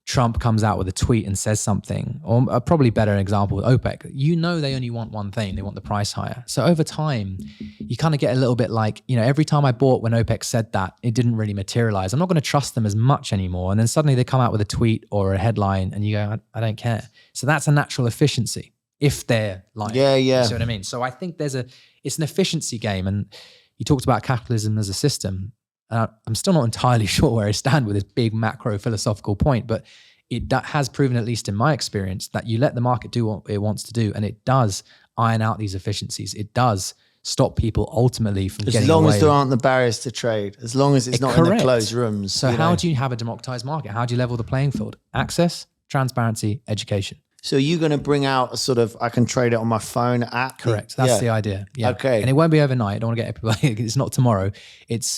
Trump comes out with a tweet and says something, or a probably better example with OPEC, you know they only want one thing, they want the price higher. So over time, you kind of get a little bit like, you know, every time I bought when OPEC said that, it didn't really materialize. I'm not going to trust them as much anymore. And then suddenly they come out with a tweet or a headline and you go, I don't care. So that's a natural efficiency if they're lying. Yeah. You see what I mean? So I think it's an efficiency game. And you talked about capitalism as a system. I'm still not entirely sure where I stand with this big macro philosophical point, but that has proven, at least in my experience, that you let the market do what it wants to do, and it does iron out these efficiencies. It does stop people ultimately from getting away. As long as there aren't the barriers to trade, as long as it's not in the closed rooms. So how do you have a democratized market? How do you level the playing field? Access, transparency, education. So you're going to bring out a sort of, I can trade it on my phone app? Correct. That's the idea. Yeah. Okay. And it won't be overnight. I don't want to get everybody, it's not tomorrow.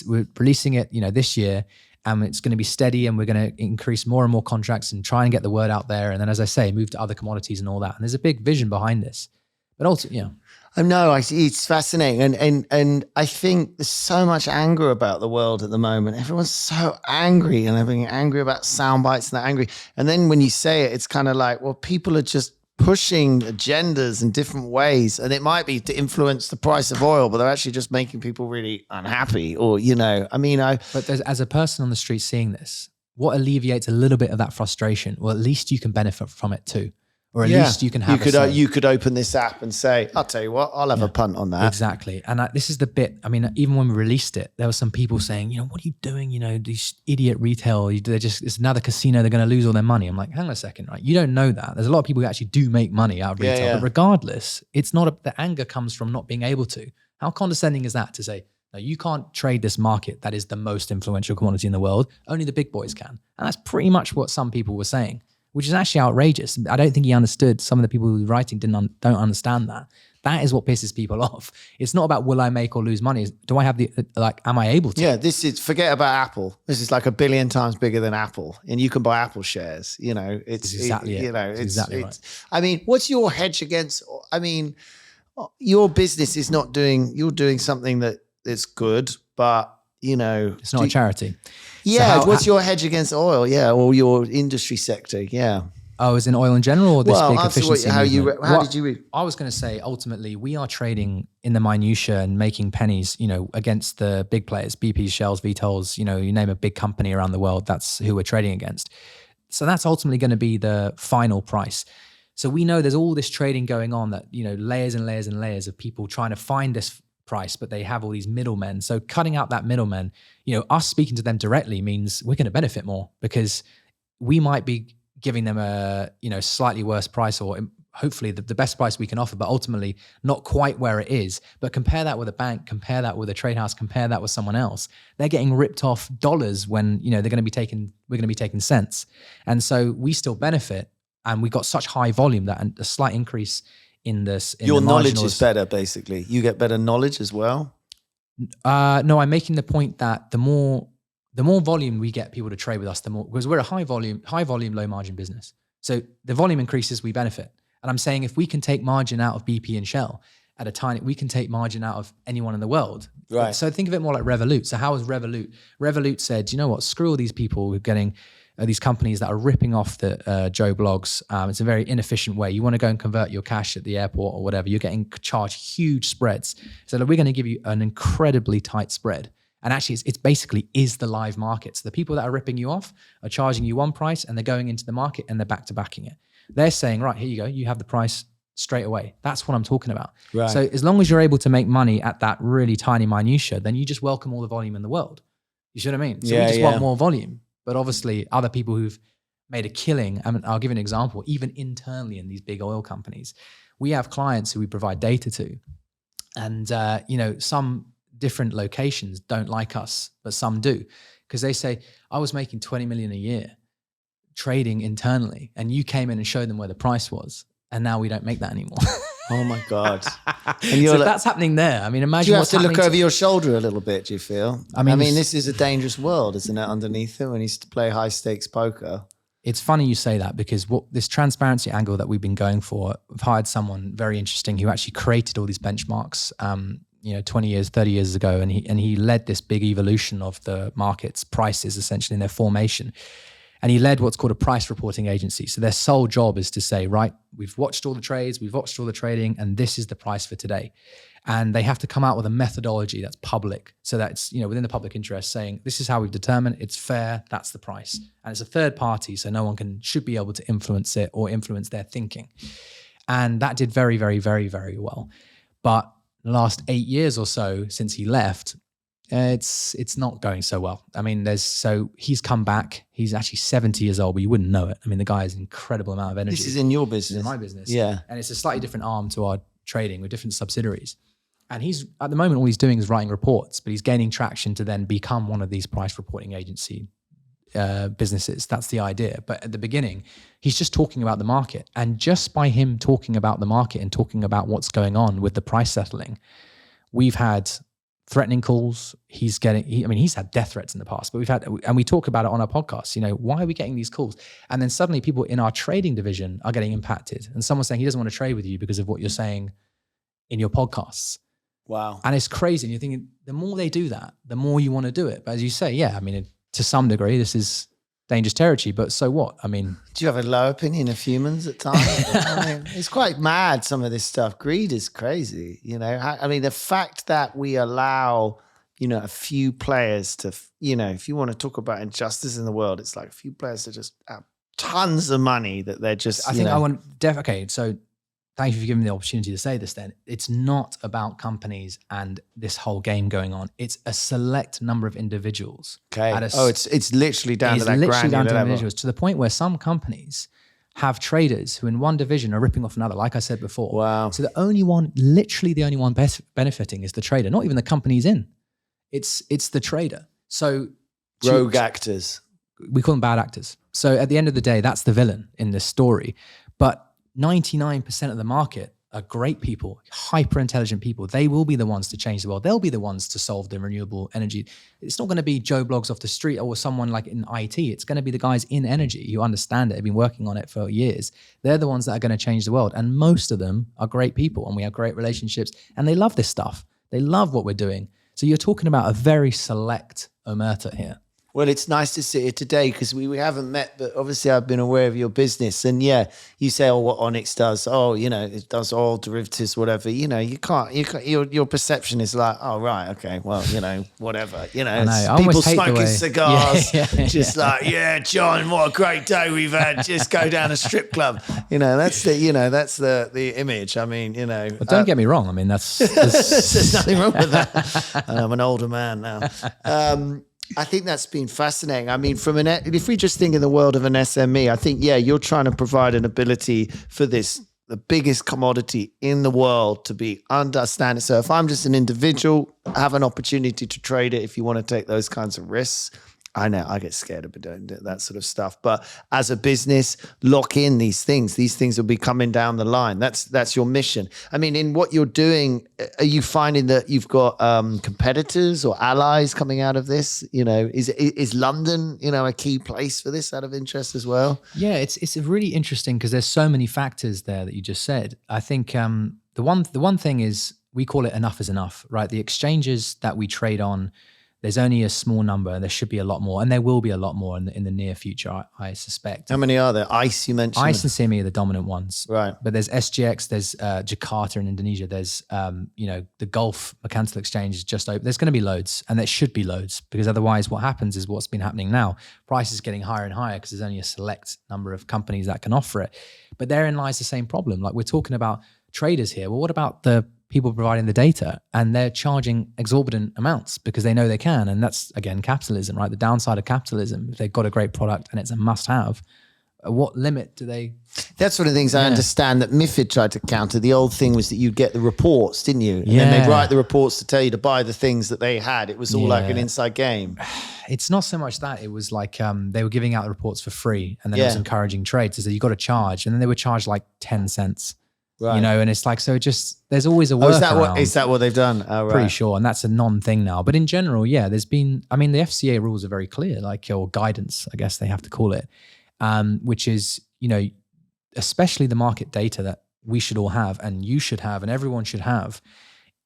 We're releasing it, you know, this year, and it's going to be steady, and we're going to increase more and more contracts and try and get the word out there. And then, as I say, move to other commodities and all that. And there's a big vision behind this. But also, you know. I know, it's fascinating. And I think there's so much anger about the world at the moment. Everyone's so angry, and they're being angry about sound bites, and they're angry. And then when you say it, it's kind of like, well, people are just pushing agendas in different ways. And it might be to influence the price of oil, but they're actually just making people really unhappy, or, you know, I mean, But as a person on the street seeing this, what alleviates a little bit of that frustration? Well, at least you can benefit from it too. Or at least you can have you could open this app and say, I'll tell you what, I'll have a punt on that. Exactly. And this is the bit, I mean, even when we released it, there were some people saying, what are you doing? These idiot retail, it's another casino, they're going to lose all their money. I'm like, hang on a second, right? You don't know that. There's a lot of people who actually do make money out of retail, but regardless, it's not, the anger comes from not being able to. How condescending is that to say, no, you can't trade this market that is the most influential commodity in the world. Only the big boys can. And that's pretty much what some people were saying, which is actually outrageous. I don't think he understood. Some of the people who were writing don't understand that. That is what pisses people off. It's not about will I make or lose money. It's, do I have am I able to? Yeah, forget about Apple. This is like 1 billion times bigger than Apple, and you can buy Apple shares. It's exactly it. It's exactly right. I mean, what's your hedge against? I mean, your business is not doing, you're doing something that is good, but it's not a charity. Yeah. So what's your hedge against oil? Yeah. Or your industry sector? Yeah. Oh, is in oil in general or this big efficiency? How did you read? I was going to say, ultimately, we are trading in the minutiae and making pennies, against the big players, BP, Shells, Vitols, you name a big company around the world, that's who we're trading against. So that's ultimately going to be the final price. So we know there's all this trading going on that, layers and layers and layers of people trying to find this price, but they have all these middlemen. So cutting out that middleman, us speaking to them directly means we're going to benefit more because we might be giving them a, slightly worse price or hopefully the best price we can offer, but ultimately not quite where it is. But compare that with a bank, compare that with a trade house, compare that with someone else. They're getting ripped off dollars when, we're going to be taking cents. And so we still benefit, and we got such high volume that a slight increase in this. Your knowledge is better, basically. You get better knowledge as well. No, I'm making the point that the more volume we get people to trade with us, the more, because we're a high volume, low margin business. So the volume increases, we benefit. And I'm saying if we can take margin out of BP and Shell at a time, we can take margin out of anyone in the world. Right. So think of it more like Revolut. So how was Revolut? Revolut said, you know what, screw all these people who are getting these companies that are ripping off the Joe Blogs. It's a very inefficient way. You want to go and convert your cash at the airport or whatever, you're getting charged huge spreads. So we're going to give you an incredibly tight spread. And actually, it's basically is the live market. So the people that are ripping you off are charging you one price, and they're going into the market and they're back to backing it. They're saying, right, here you go. You have the price straight away. That's what I'm talking about. Right. So as long as you're able to make money at that really tiny minutia, then you just welcome all the volume in the world. You see what I mean? So we just want more volume. But obviously other people who've made a killing, I mean, I'll give you an example, even internally in these big oil companies, we have clients who we provide data to. And, some different locations don't like us, but some do. Because they say, I was making 20 million a year trading internally, and you came in and showed them where the price was, and now we don't make that anymore. Oh my God. And so that's happening there. I mean, imagine do you have to look over your shoulder a little bit, do you feel? I mean, this is a dangerous world, isn't it, underneath it, when you used to play high stakes poker? It's funny you say that, because what this transparency angle that we've been going for, we've hired someone very interesting who actually created all these benchmarks 20 years, 30 years ago. And he led this big evolution of the markets, prices essentially in their formation. And he led what's called a price reporting agency. So their sole job is to say, right, we've watched all the trades, we've watched all the trading, and this is the price for today. And they have to come out with a methodology that's public. So that's, within the public interest, saying, this is how we've determined it's fair, that's the price. And it's a third party, so no one should be able to influence it or influence their thinking. And that did very, very, very, very well. But the last 8 years or so since he left, it's not going so well. I mean, he's come back. He's actually 70 years old, but you wouldn't know it. I mean, the guy has an incredible amount of energy. This is in your business. This is in my business. Yeah. And it's a slightly different arm to our trading with different subsidiaries. And he's, at the moment, all he's doing is writing reports, but he's gaining traction to then become one of these price reporting agency businesses. That's the idea. But at the beginning, he's just talking about the market. And just by him talking about the market and talking about what's going on with the price settling, we've had threatening calls. He's had death threats in the past, but we talk about it on our podcast. Why are we getting these calls? And then suddenly people in our trading division are getting impacted. And someone's saying he doesn't want to trade with you because of what you're saying in your podcasts. Wow. And it's crazy. And you're thinking, the more they do that, the more you want to do it. But as you say, to some degree, this is dangerous territory, but so what? I mean, do you have a low opinion of humans at times? It's quite mad, some of this stuff. Greed is crazy, the fact that we allow, a few players to, if you want to talk about injustice in the world, it's like a few players to just tons of money that they're just, I think I want, okay, so thank you for giving me the opportunity to say this then. It's not about companies and this whole game going on. It's a select number of individuals. Okay. It's literally down to that granular level. Individuals, to the point where some companies have traders who in one division are ripping off another, like I said before. Wow. So literally the only one benefiting is the trader, not even the company's in. It's the trader. So rogue actors. We call them bad actors. So at the end of the day, that's the villain in this story. But 99% of the market are great people, hyper intelligent people. They will be the ones to change the world. They'll be the ones to solve the renewable energy. It's not going to be Joe Blogs off the street or someone like in IT. It's going to be the guys in energy who understand it, have been working on it for years. They're the ones that are going to change the world. And most of them are great people and we have great relationships and they love this stuff. They love what we're doing. So you're talking about a very select omerta here. Well, it's nice to sit here today because we haven't met, but obviously I've been aware of your business. And yeah, you say, oh, what Onyx does, it does oil derivatives, whatever. You can't, your perception is like, oh, right, okay, well, whatever. People smoking cigars, like, John, what a great day we've had. Just go down a strip club. That's the image. I mean, Well, don't get me wrong. I mean, there's nothing wrong with that. And I'm an older man now. I think that's been fascinating. I mean, if we just think in the world of an SME, I think, you're trying to provide an ability for the biggest commodity in the world to be understanding. So if I'm just an individual, I have an opportunity to trade it if you want to take those kinds of risks. I know I get scared of doing that sort of stuff, but as a business, lock in these things. These things will be coming down the line. That's your mission. I mean, in what you're doing, are you finding that you've got competitors or allies coming out of this? Is London, a key place for this out of interest as well? Yeah, it's really interesting because there's so many factors there that you just said. I think the one thing is we call it enough is enough, right? The exchanges that we trade on, there's only a small number. There should be a lot more, and there will be a lot more in the near future, I suspect. How many are there? ICE, you mentioned? ICE and CME are the dominant ones. Right. But there's SGX, there's Jakarta in Indonesia, there's, the Gulf Mercantile Exchange is just open. There's going to be loads, and there should be loads, because otherwise what happens is what's been happening now. Prices getting higher and higher because there's only a select number of companies that can offer it. But therein lies the same problem. Like we're talking about traders here. Well, what about the people providing the data? And they're charging exorbitant amounts because they know they can. And that's, again, capitalism, right? The downside of capitalism, if they've got a great product and it's a must have, what limit do they? That's one of the things I understand that MiFID tried to counter. The old thing was that you'd get the reports, didn't you? And then they'd write the reports to tell you to buy the things that they had. It was all like an inside game. It's not so much that. It was like they were giving out the reports for free and then it was encouraging trades. So you got to charge. And then they would charge like 10 cents. Right. And it's like, so there's always a workaround. Is that what they've done? Oh, right. Pretty sure. And that's a non-thing now. But in general, there's been, the FCA rules are very clear, or guidance, I guess they have to call it, which is, especially the market data that we should all have and you should have and everyone should have,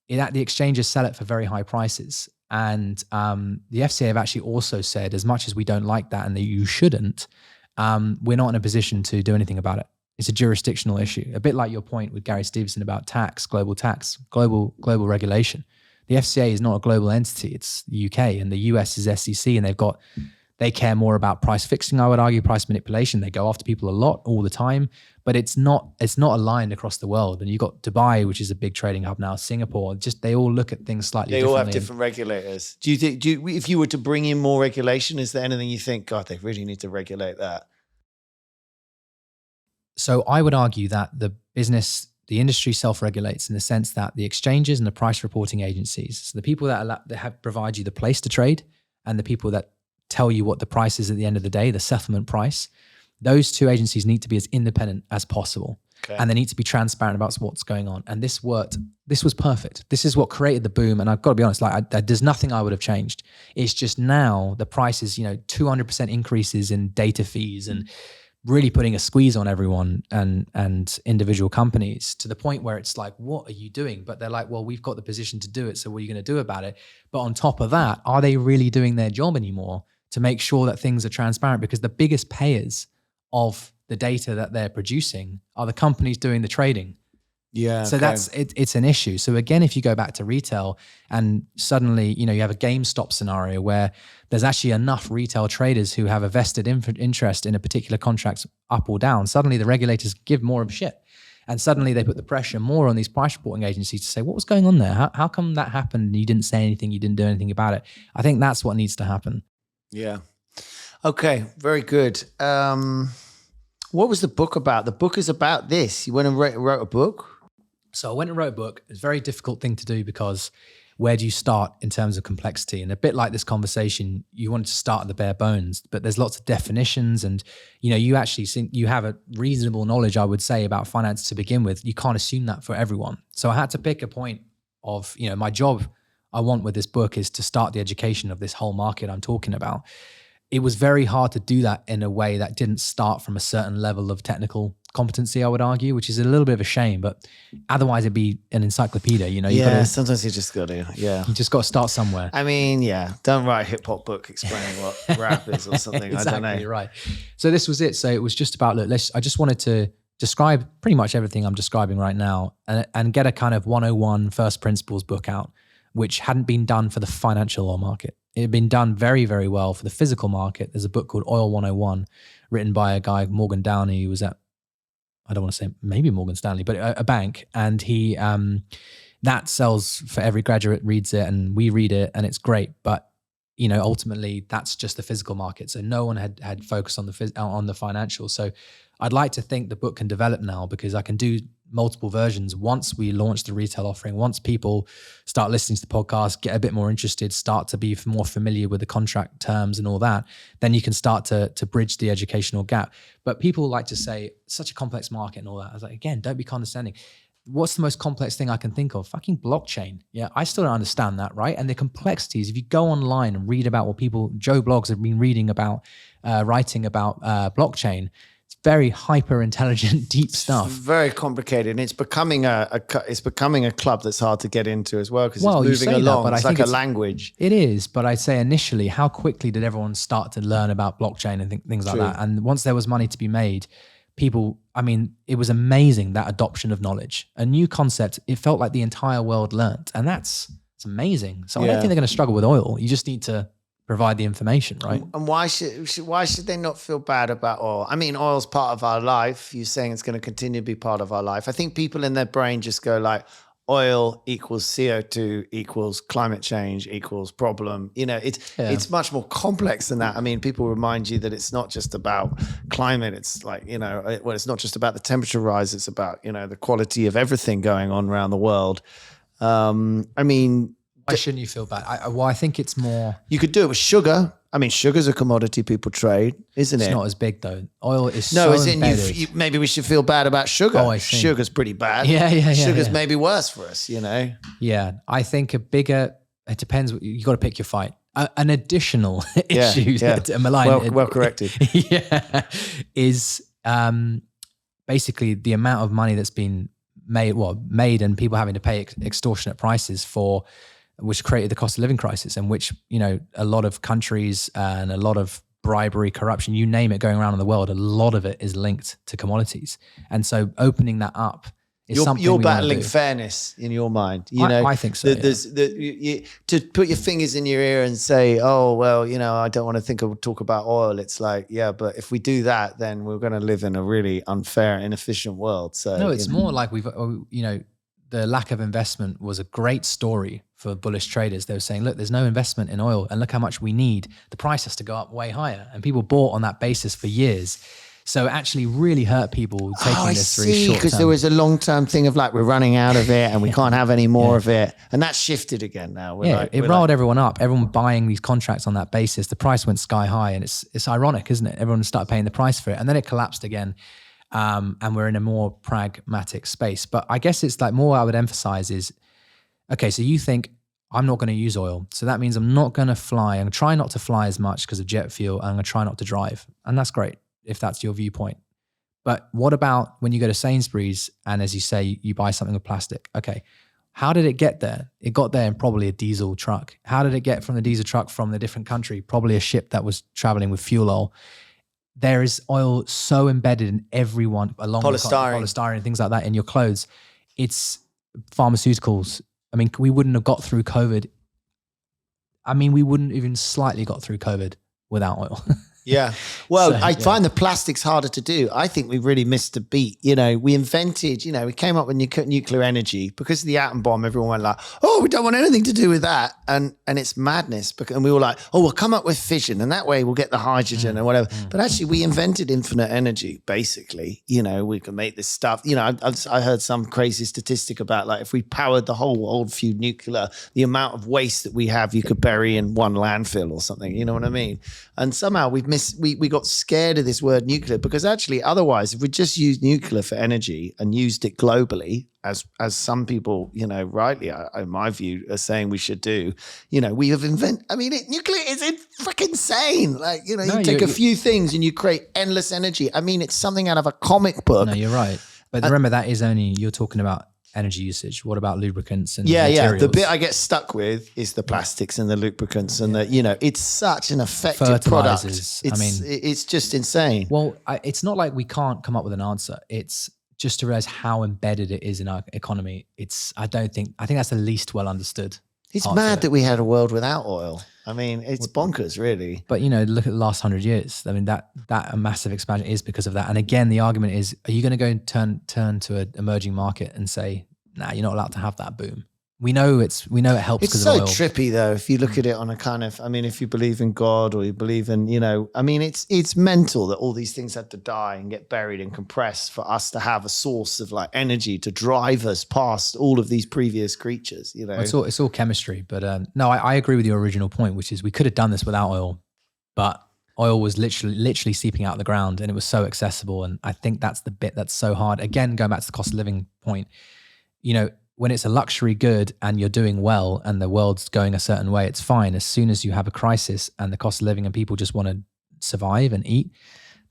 the exchanges sell it for very high prices. And the FCA have actually also said, as much as we don't like that and that you shouldn't, we're not in a position to do anything about it. It's a jurisdictional issue, a bit like your point with Gary Stevenson about global global regulation. The FCA is not a global entity. It's the UK, and the US is SEC, and they care more about price fixing, I would argue, price manipulation. They go after people a lot all the time, but it's not aligned across the world. And you've got Dubai, which is a big trading hub now, Singapore, they all look at things slightly differently. They all have different regulators. Do you think, if you were to bring in more regulation, is there anything you think, God, they really need to regulate that? So I would argue that the industry self-regulates in the sense that the exchanges and the price reporting agencies, so the people that provide you the place to trade and the people that tell you what the price is at the end of the day, the settlement price, those two agencies need to be as independent as possible. Okay. And they need to be transparent about what's going on. And this worked. This was perfect. This is what created the boom. And I've got to be honest, there's nothing I would have changed. It's just now the price is, 200% increases in data fees and really putting a squeeze on everyone and individual companies to the point where it's like, what are you doing? But they're like, well, we've got the position to do it. So what are you going to do about it? But on top of that, are they really doing their job anymore to make sure that things are transparent? Because the biggest payers of the data that they're producing are the companies doing the trading. Yeah. So okay. it's an issue. So again, if you go back to retail and suddenly, you have a GameStop scenario where there's actually enough retail traders who have a vested interest in a particular contract up or down, suddenly the regulators give more of a shit. And suddenly they put the pressure more on these price reporting agencies to say, what was going on there? How come that happened and you didn't say anything, you didn't do anything about it? I think that's what needs to happen. Yeah. Okay. Very good. What was the book about? The book is about this. You went and wrote a book? So I went and wrote a book. It's a very difficult thing to do because where do you start in terms of complexity? And a bit like this conversation, you wanted to start at the bare bones, but there's lots of definitions and, you actually think you have a reasonable knowledge, I would say, about finance to begin with. You can't assume that for everyone. So I had to pick a point of, my job I want with this book is to start the education of this whole market I'm talking about. It was very hard to do that in a way that didn't start from a certain level of technical competency, I would argue, which is a little bit of a shame, but otherwise it'd be an encyclopedia, Sometimes you just got to, you just got to start somewhere. I mean, don't write a hip hop book explaining what rap is or something. Exactly, I don't know. Right. So this was it. So it was just about, look, I just wanted to describe pretty much everything I'm describing right now and get a kind of 101 first principles book out, which hadn't been done for the financial oil market. It had been done very, very well for the physical market. There's a book called Oil 101 written by a guy, Morgan Downey, who was at, I don't want to say maybe Morgan Stanley, but a bank. And he, that sells for every graduate reads it and we read it and it's great. But, ultimately that's just the physical market. So no one had focused on the financial. So I'd like to think the book can develop now because I can do multiple versions once we launch the retail offering, once people start listening to the podcast, get a bit more interested, start to be more familiar with the contract terms and all that, then you can start to bridge the educational gap. But people like to say, such a complex market and all that. I was like, again, don't be condescending. What's the most complex thing I can think of? Fucking blockchain. Yeah, I still don't understand that, right? And the complexities, if you go online and read about what Joe Blogs have been reading about, writing about blockchain, very hyper intelligent, deep stuff. It's very complicated, and it's becoming a club that's hard to get into as well because it's moving along. But it's like a language. It is, but I'd say initially, how quickly did everyone start to learn about blockchain and things like that? And once there was money to be made, people, it was amazing, that adoption of knowledge, a new concept. It felt like the entire world learned, and it's amazing. So I don't think they're going to struggle with oil. You just need to provide the information, right? And why should they not feel bad about oil? Oil's part of our life. You're saying it's going to continue to be part of our life. I think people in their brain just go like, oil equals CO2 equals climate change equals problem. It's much more complex than that. People remind you that it's not just about climate. It's like, it's not just about the temperature rise. It's about, the quality of everything going on around the world. Why shouldn't you feel bad? I think it's more... You could do it with sugar. Sugar's a commodity people trade, isn't it? It's not as big though. Oil is so embedded. Maybe we should feel bad about sugar. Oh, I see. Sugar's pretty bad. Yeah. Sugar's maybe worse for us, Yeah, I think it depends. You got to pick your fight. An additional issue, Malign, well corrected, is basically the amount of money that's been made and people having to pay extortionate prices for, which created the cost of living crisis, and which, a lot of countries and a lot of bribery, corruption, you name it, going around in the world, a lot of it is linked to commodities. And so opening that up is something you're battling fairness in your mind. I think so. To put your fingers in your ear and say, oh, well, I don't want to talk about oil. It's like, yeah, but if we do that, then we're going to live in a really unfair, inefficient world. So no, it's more like the lack of investment was a great story for bullish traders. They were saying, look, there's no investment in oil and look how much we need. The price has to go up way higher. And people bought on that basis for years. So it actually really hurt people taking this very short term. Because there was a long-term thing of like, we're running out of it and we can't have any more of it. And that's shifted again now. It riled everyone up. Everyone buying these contracts on that basis. The price went sky high and it's ironic, isn't it? Everyone started paying the price for it. And then it collapsed again. And we're in a more pragmatic space. But I guess it's like more I would emphasize is, okay, so you think I'm not going to use oil. So that means I'm not going to fly. I'm going to try not to fly as much because of jet fuel. And I'm going to try not to drive. And that's great if that's your viewpoint. But what about when you go to Sainsbury's and, as you say, you buy something with plastic? Okay, how did it get there? It got there in probably a diesel truck. How did it get from the diesel truck from a different country? Probably a ship that was traveling with fuel oil. There is oil so embedded in everyone, along with polystyrene, things like that, in your clothes. it's pharmaceuticals. I mean, we wouldn't have got through COVID. I mean, we wouldn't even slightly got through COVID without oil. Yeah. Well, So, I find the plastics harder to do. I think we really missed a beat. You know, we invented, you know, we came up with nuclear energy because of the atom bomb. Everyone went like, oh, we don't want anything to do with that. And it's madness. And we were like, oh, we'll come up with fission and that way we'll get the hydrogen and whatever. But actually we invented infinite energy, basically. You know, we can make this stuff. You know, I heard some crazy statistic about like if we powered the whole world through nuclear, the amount of waste that we have, you could bury in one landfill or something. You know what I mean? And somehow we got scared of this word nuclear because actually otherwise if we just used nuclear for energy and used it globally as some people, you know, rightly in my view are saying we should do, you know, we have nuclear is freaking insane. Like, you know, you take a few things and you create endless energy. I mean, it's something out of a comic book. No, you're right. But remember that is only, you're talking about energy usage. What about lubricants and materials? The bit I get stuck with is the plastics and the lubricants and the, you know, it's such an effective product. It's just insane. Well, it's not like we can't come up with an answer. It's just to realize how embedded it is in our economy. I think that's the least well understood. It's mad that we had a world without oil. I mean, it's bonkers, really. But, you know, look at the last 100 years. I mean, that a massive expansion is because of that. And again, the argument is, are you going to go and turn to an emerging market and say, nah, you're not allowed to have that boom? We know it helps because of oil. It's so trippy though, if you look at it on a kind of, I mean, if you believe in God or you believe in, you know, I mean, it's mental that all these things had to die and get buried and compressed for us to have a source of like energy to drive us past all of these previous creatures, you know. It's all chemistry. But no, I agree with your original point, which is we could have done this without oil, but oil was literally seeping out of the ground and it was so accessible. And I think that's the bit that's so hard. Again, going back to the cost of living point, you know, when it's a luxury good and you're doing well and the world's going a certain way, it's fine. As soon as you have a crisis and the cost of living and people just want to survive and eat,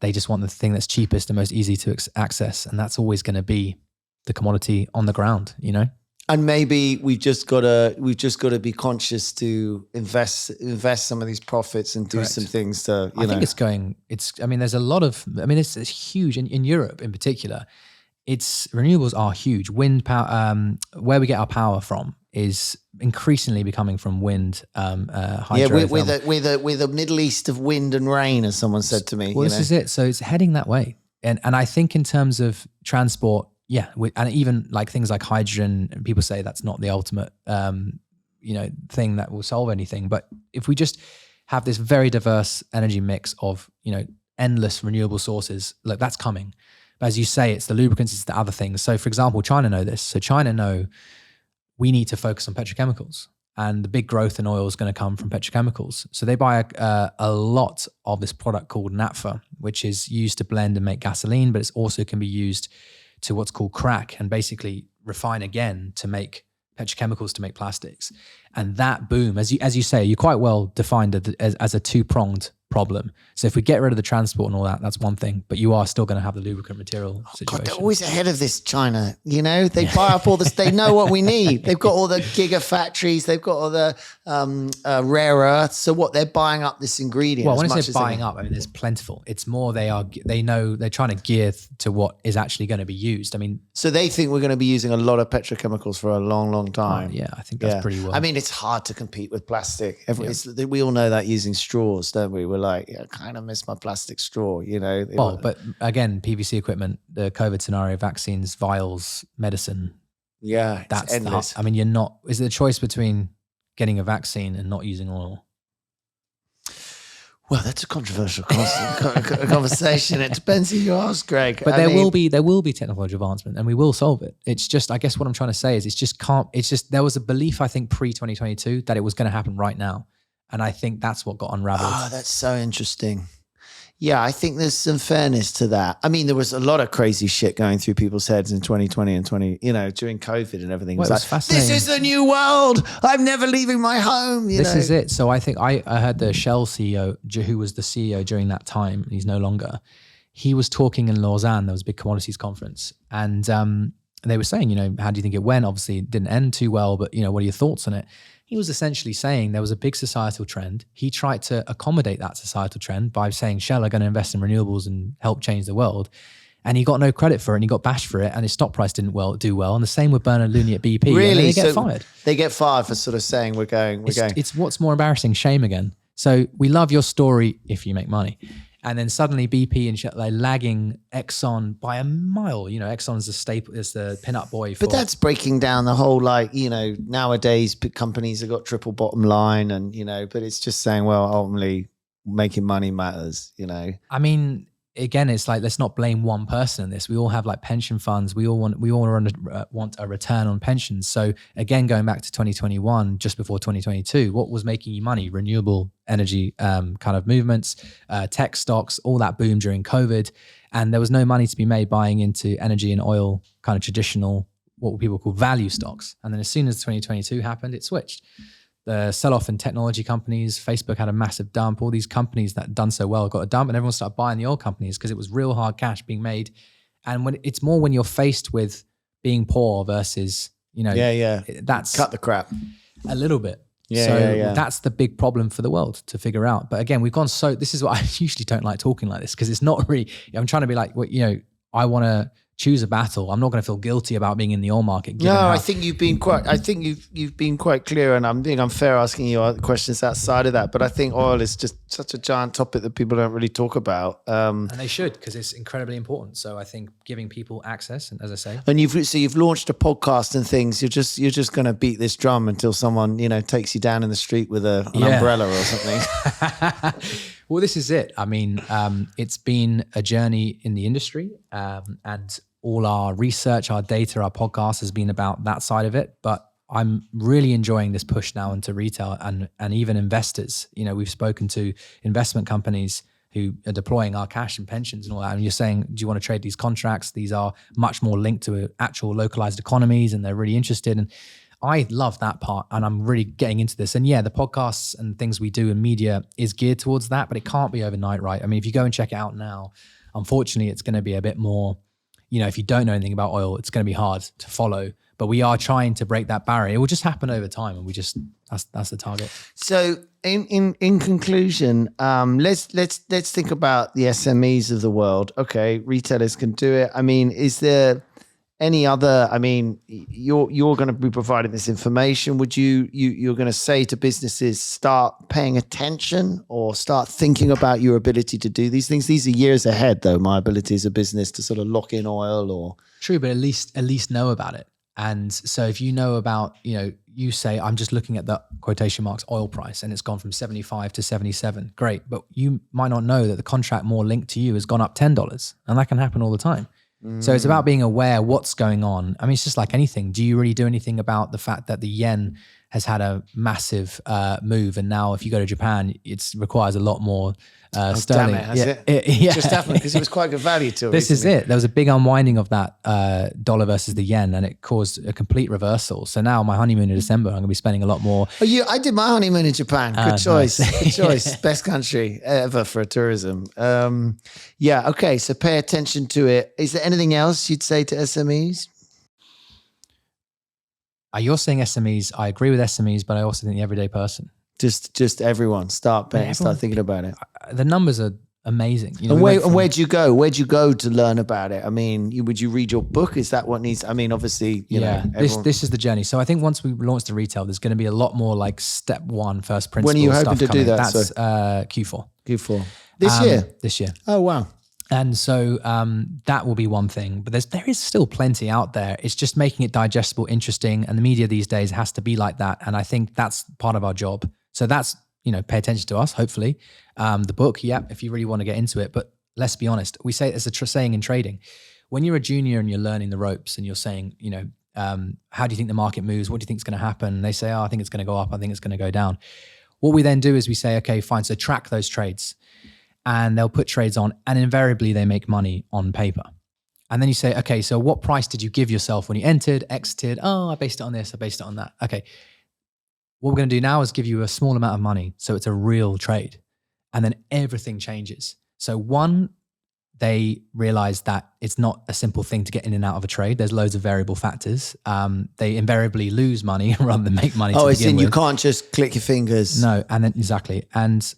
they just want the thing that's cheapest and most easy to access. And that's always going to be the commodity on the ground, you know? And maybe we've just got to be conscious to invest some of these profits and do some things to, you know. I think I mean, there's a lot of, I mean, it's huge in Europe in particular. Renewables are huge. Wind power, where we get our power from is increasingly becoming from wind, hydro. Yeah, we're the Middle East of wind and rain, as someone said to me. Well, this is it. So it's heading that way. And I think in terms of transport, yeah, and even like things like hydrogen, and people say that's not the ultimate, you know, thing that will solve anything. But if we just have this very diverse energy mix of, you know, endless renewable sources, like that's coming. But as you say, it's the lubricants, it's the other things. So for example, China know this. So China know we need to focus on petrochemicals and the big growth in oil is going to come from petrochemicals. So they buy a lot of this product called naphtha, which is used to blend and make gasoline, but it also can be used to what's called crack and basically refine again to make petrochemicals to make plastics. And that boom, as you say, you quite well defined it as a two-pronged problem. So if we get rid of the transport and all that, that's one thing, but you are still going to have the lubricant material situation. God, they're always ahead of this, China. You know, they buy up all this, they know what we need. They've got all the gigafactories, they've got all the rare earths. So what, they're buying up this ingredient. Well, when I say buying up, I mean, there's plentiful. It's more they know they're trying to gear to what is actually going to be used. I mean, so they think we're going to be using a lot of petrochemicals for a long, long time. Yeah, I think that's pretty well. I mean, it's hard to compete with plastic. We all know that using straws, don't we? We're like, I kind of miss my plastic straw, you know. Well, but again, PVC equipment, the COVID scenario, vaccines, vials, medicine. Yeah, that's endless. I mean, is there a choice between getting a vaccine and not using oil? Well, that's a controversial conversation. It depends who you ask, Greg. But there will be technological advancement, and we will solve it. It's just, I guess, what I'm trying to say is, there was a belief, I think, pre-2022 that it was going to happen right now, and I think that's what got unraveled. Oh, that's so interesting. Yeah, I think there's some fairness to that. I mean, there was a lot of crazy shit going through people's heads in 2020 and during COVID and everything. Well, it was like, fascinating. This is the new world. I'm never leaving my home. This is it. So I think I heard the Shell CEO, who was the CEO during that time, he's no longer, he was talking in Lausanne. There was a big commodities conference. And they were saying, how do you think it went? Obviously, it didn't end too well, but, what are your thoughts on it? He was essentially saying there was a big societal trend. He tried to accommodate that societal trend by saying Shell are going to invest in renewables and help change the world. and he got no credit for it, and he got bashed for it, and his stock price didn't do well. And the same with Bernard Looney at BP. Really? They get fired. They get fired for sort of saying we're going. It's what's more embarrassing, shame again. So we love your story if you make money. And then suddenly BP and they're lagging Exxon by a mile. You know, Exxon's the staple, is the pin-up boy. But that's breaking down the whole, like, you know, nowadays companies have got triple bottom line and, you know, but it's just saying, well, ultimately making money matters, you know. I mean, again, it's like, let's not blame one person in this. We all have like pension funds. We all want a return on pensions. So again, going back to 2021, just before 2022, what was making you money? Renewable energy kind of movements, tech stocks, all that boom during COVID. And there was no money to be made buying into energy and oil, kind of traditional, what people call value stocks. And then as soon as 2022 happened, it switched. The sell-off in technology companies, Facebook had a massive dump. All these companies that had done so well got a dump, and everyone started buying the oil companies because it was real hard cash being made. And it's more when you're faced with being poor versus, you know, that's cut the crap a little bit. Yeah. That's the big problem for the world to figure out. But again, we've gone this is what I usually don't like talking like this, because it's not really, I'm trying to be like, well, you know, I want to choose a battle. I'm not going to feel guilty about being in the oil market. I think you've been quite clear, and I'm being unfair asking you questions outside of that. But I think oil is just such a giant topic that people don't really talk about. And they should, because it's incredibly important. So I think giving people access, and as I say, and you've launched a podcast and things. You're just going to beat this drum until someone, you know, takes you down in the street with an umbrella or something. Well, this is it. I mean, it's been a journey in the industry, and all our research, our data, our podcast has been about that side of it. But I'm really enjoying this push now into retail and even investors. You know, we've spoken to investment companies who are deploying our cash and pensions and all that. And you're saying, do you want to trade these contracts? These are much more linked to actual localized economies, and they're really interested. And I love that part, and I'm really getting into this. And yeah, the podcasts and things we do in media is geared towards that, but it can't be overnight, right? I mean, if you go and check it out now, unfortunately, it's going to be a bit more, you know, if you don't know anything about oil, it's going to be hard to follow. But we are trying to break that barrier. It will just happen over time, and that's the target. So, in conclusion, let's think about the SMEs of the world. Okay, retailers can do it. I mean, is there any other? I mean, you're going to be providing this information. Would you're going to say to businesses, start paying attention or start thinking about your ability to do these things? These are years ahead, though. My ability as a business to sort of lock in oil or true, but at least know about it. And so if you know about, you know, you say, I'm just looking at the quotation marks oil price and it's gone from 75 to 77. Great. But you might not know that the contract more linked to you has gone up $10, and that can happen all the time. So it's about being aware what's going on. I mean, it's just like anything. Do you really do anything about the fact that the yen has had a massive move, and now if you go to Japan, it requires a lot more sterling. Damn it, it just happened because it was quite good value to it. This recently. Is it. There was a big unwinding of that dollar versus the yen, and it caused a complete reversal. So now my honeymoon in December, I'm going to be spending a lot more. Oh, I did my honeymoon in Japan. Good choice. Nice. Good choice. Best country ever for tourism. Yeah. Okay. So pay attention to it. Is there anything else you'd say to SMEs? You're saying SMEs. I agree with SMEs, but I also think the everyday person. Just everyone start thinking about it. The numbers are amazing. You know, and where'd you go? Where'd you go to learn about it? I mean, would you read your book? Is that what needs? I mean, obviously, you know. This is the journey. So I think once we launch the retail, there's going to be a lot more like step one, first principles. When are you hoping to coming. Do that? That's Q4. Q4 this year. This year. Oh wow. And so that will be one thing, but there is still plenty out there. It's just making it digestible, interesting, and the media these days has to be like that. And I think that's part of our job. So that's, you know, pay attention to us, hopefully. The book, if you really want to get into it. But let's be honest, we say it's a saying in trading. When you're a junior and you're learning the ropes and you're saying, you know, how do you think the market moves? What do you think is going to happen? And they say, I think it's going to go up. I think it's going to go down. What we then do is we say, okay, fine. So track those trades. And they'll put trades on, and invariably they make money on paper. And then you say, okay, so what price did you give yourself when you entered, exited? Oh, I based it on this, I based it on that. Okay. What we're going to do now is give you a small amount of money, so it's a real trade. And then everything changes. So one, they realize that it's not a simple thing to get in and out of a trade. There's loads of variable factors. They invariably lose money rather than make money. Oh, it's in you can't just click your fingers. No, and then exactly. And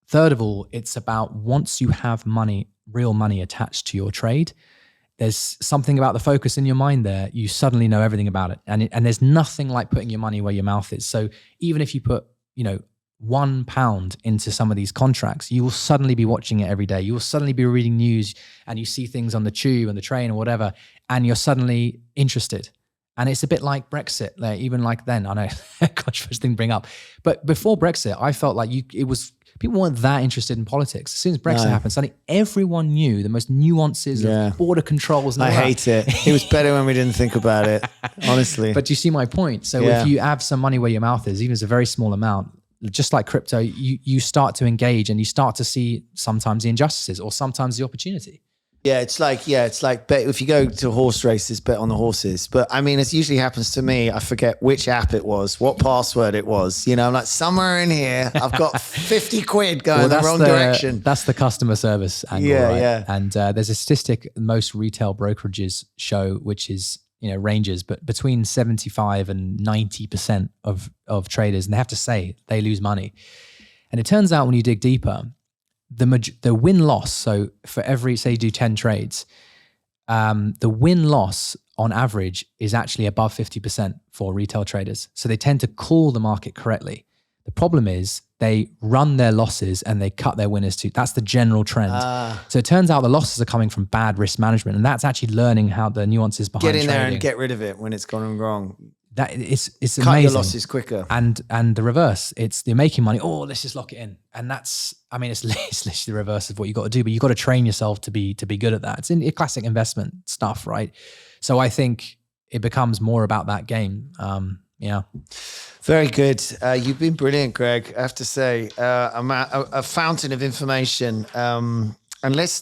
third of all, it's about once you have money, real money attached to your trade, there's something about the focus in your mind there. You suddenly know everything about it. And there's nothing like putting your money where your mouth is. So even if you put, £1 into some of these contracts, you will suddenly be watching it every day. You will suddenly be reading news and you see things on the tube and the train or whatever, and you're suddenly interested. And it's a bit like Brexit, even like then, I know, controversial thing to bring up. But before Brexit, I felt like people weren't that interested in politics. As soon as Brexit happened, suddenly everyone knew the most nuances of border controls. And I hate it. It was better when we didn't think about it, honestly. But do you see my point? So if you have some money where your mouth is, even if it's a very small amount, just like crypto, you start to engage and you start to see sometimes the injustices or sometimes the opportunity. Yeah, it's like bet, if you go to horse races, bet on the horses. But I mean, it usually happens to me. I forget which app it was, what password it was. I'm like, somewhere in here, I've got 50 quid going the wrong direction. That's the customer service angle, right? Yeah. And there's a statistic most retail brokerages show, which is, ranges, but between 75 and 90% of traders, and they have to say they lose money. And it turns out when you dig deeper, the win-loss, so for every, say you do 10 trades, the win-loss on average is actually above 50% for retail traders. So they tend to call the market correctly. The problem is they run their losses and they cut their winners too. That's the general trend. So it turns out the losses are coming from bad risk management, and that's actually learning how the nuances behind trading. Get in there and get rid of it when it's gone wrong. That it's Cut amazing. Your losses quicker. And the reverse, it's they're making money. Oh, let's just lock it in. And it's literally the reverse of what you got to do, but you got to train yourself to be good at that. It's in classic investment stuff, right? So I think it becomes more about that game. Very good. You've been brilliant, Greg. I have to say, a fountain of information. And let's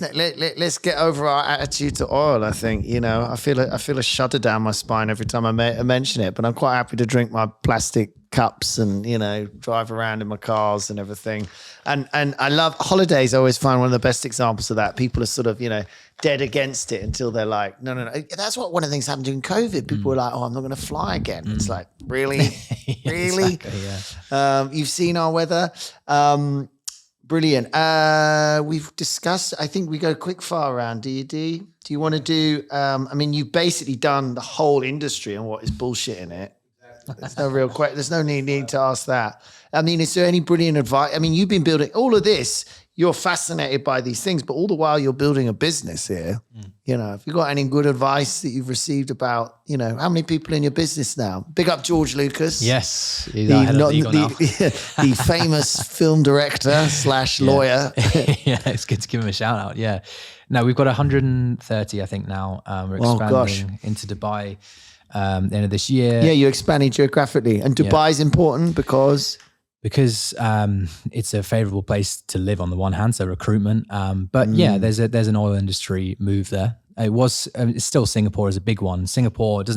get over our attitude to oil. I think I feel a shudder down my spine every time I mention it. But I'm quite happy to drink my plastic cups and drive around in my cars and everything. And I love holidays. I always find one of the best examples of that. People are sort of dead against it until they're like, no. That's what one of the things happened during COVID. People were like, oh, I'm not going to fly again. It's like, really, really. Exactly, yeah. You've seen our weather. Brilliant. We've discussed, I think we go quick fire round. Do you want to do, you've basically done the whole industry and what is bullshit in it. There's no real question. There's no need to ask that. Is there any brilliant advice? You've been building all of this. You're fascinated by these things, but all the while you're building a business here. Have you got any good advice that you've received about, how many people in your business now? Big up George Lucas. Yes. The famous film director / lawyer. Yeah, it's good to give him a shout out. Yeah. No, we've got 130, I think now. We're expanding into Dubai the end of this year. Yeah, you're expanding geographically. And Dubai is important because it's a favorable place to live on the one hand, so recruitment. But there's an oil industry move there. It's still Singapore is a big one. Singapore it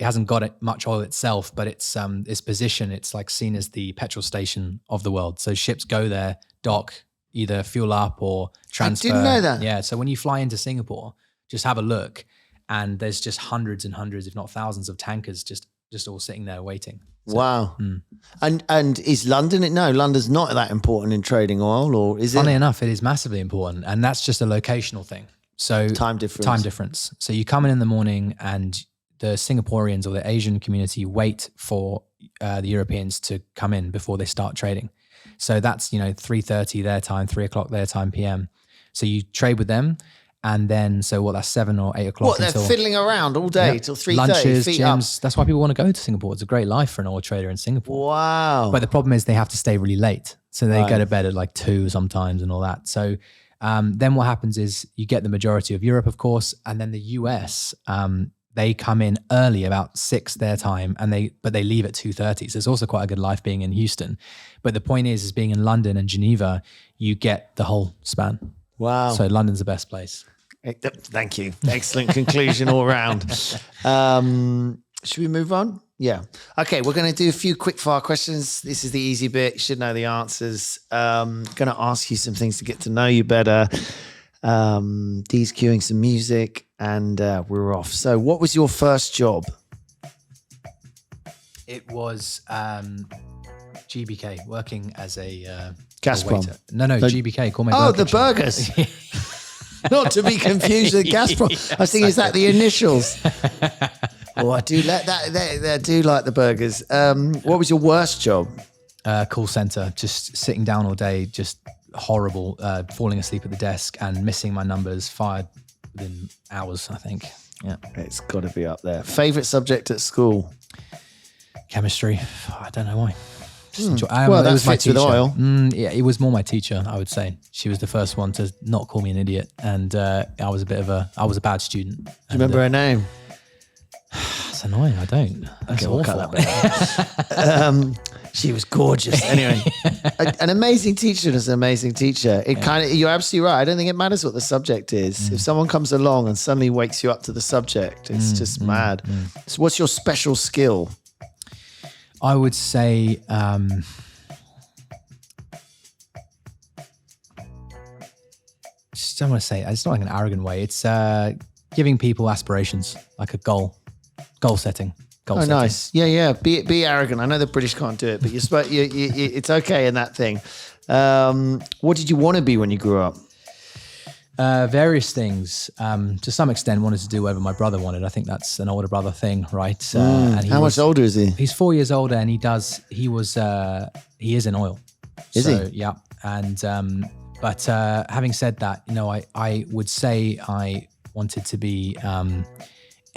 hasn't got much oil itself, but its position, it's like seen as the petrol station of the world. So ships go there, dock, either fuel up or transfer. I didn't know that. Yeah. So when you fly into Singapore, just have a look, and there's just hundreds and hundreds, if not thousands, of tankers just all sitting there waiting. So, wow. And is London? No, London's not that important in trading oil, or is it? Funny enough, it is massively important, and that's just a locational thing. So time difference. So you come in the morning, and the Singaporeans or the Asian community wait for the Europeans to come in before they start trading. So that's 3:30 their time, 3 o'clock their time PM. So you trade with them. And then, that's 7 or 8 o'clock. They're fiddling around all day till 3:30. Lunches, gyms. That's why people want to go to Singapore. It's a great life for an oil trader in Singapore. Wow. But the problem is they have to stay really late. So they go to bed at like 2 sometimes and all that. So then what happens is you get the majority of Europe, of course, and then the US, they come in early, about 6 their time, but they leave at 2:30. So it's also quite a good life being in Houston. But the point is being in London and Geneva, you get the whole span. Wow. So London's the best place. Thank you. Excellent conclusion all around. Should we move on? Yeah. Okay, we're going to do a few quick fire questions. This is the easy bit. You should know the answers. Going to ask you some things to get to know you better. Dee's cueing some music, and we're off. So what was your first job? It was GBK, working as a Gazprom. waiter. No, GBK. Call me. Oh, the burgers. Not to be confused with Gazprom. I was thinking, is that the initials? Oh, I do like that. I do like the burgers. What was your worst job? Call center, just sitting down all day, just horrible, falling asleep at the desk and missing my numbers, fired within hours, I think. Yeah. It's got to be up there. Favorite subject at school? Chemistry. I don't know why. Well, that was my teacher. With oil. Yeah, it was more my teacher, I would say. She was the first one to not call me an idiot. And I was a bad student. Do you remember her name? It's annoying. I don't. That's awful. She was gorgeous. Anyway, an amazing teacher is an amazing teacher. You're absolutely right. I don't think it matters what the subject is. If someone comes along and suddenly wakes you up to the subject, it's just mad. So what's your special skill? I would say, just don't want to say it. It's not like an arrogant way. It's giving people aspirations, like a goal setting. Nice. Yeah. Be arrogant. I know the British can't do it, but it's okay in that thing. What did you want to be when you grew up? Various things. To some extent, wanted to do whatever my brother wanted. I think that's an older brother thing, right? And how much older is he? He's 4 years older, and he is in oil. Is he? Yeah. And but having said that, I would say I wanted to be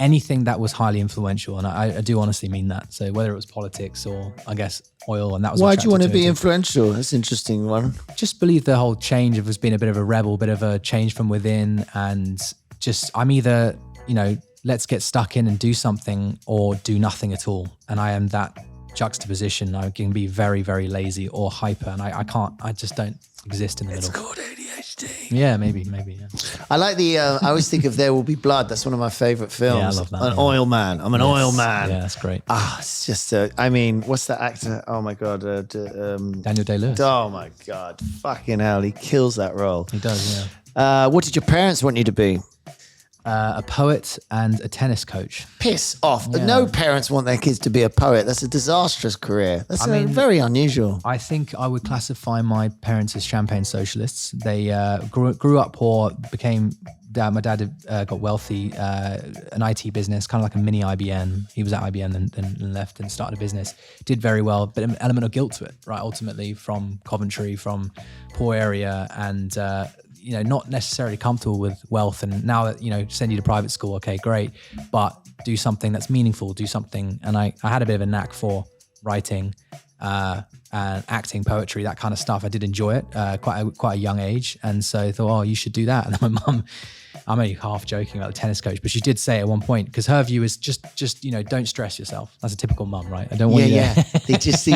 anything that was highly influential, and I do honestly mean that. So whether it was politics or, I guess, oil, and that was. Why do you want to be influential? That's an interesting one. Just believe the whole change of us being a bit of a rebel, bit of a change from within, and just I'm either let's get stuck in and do something or do nothing at all, and I am that juxtaposition. I can be very, very lazy or hyper, and I can't. I just don't exist in the middle. It's called ADHD. Yeah, maybe. Yeah. I like the. I always think of There Will Be Blood. That's one of my favorite films. Yeah, I love that. An oil man. I'm an oil man. Yeah, that's great. It's just. What's that actor? Oh my god. Daniel Day-Lewis. Oh my god. Fucking hell, he kills that role. He does. Yeah. What did your parents want you to be? A poet and a tennis coach. Piss off. Yeah. No parents want their kids to be a poet. That's a disastrous career. That's very unusual. I think I would classify my parents as champagne socialists. They grew up poor, my dad got wealthy, an IT business, kind of like a mini IBM. He was at IBM and left and started a business. Did very well, but an element of guilt to it, right? Ultimately from Coventry, from poor area, and not necessarily comfortable with wealth. And now that, send you to private school, okay, great. But do something that's meaningful, do something. And I had a bit of a knack for writing and acting, poetry, that kind of stuff. I did enjoy it quite a young age. And so I thought, you should do that. And then my mum, I'm only half joking about the tennis coach, but she did say at one point, because her view is just don't stress yourself. That's a typical mum, right? I don't want you to. They just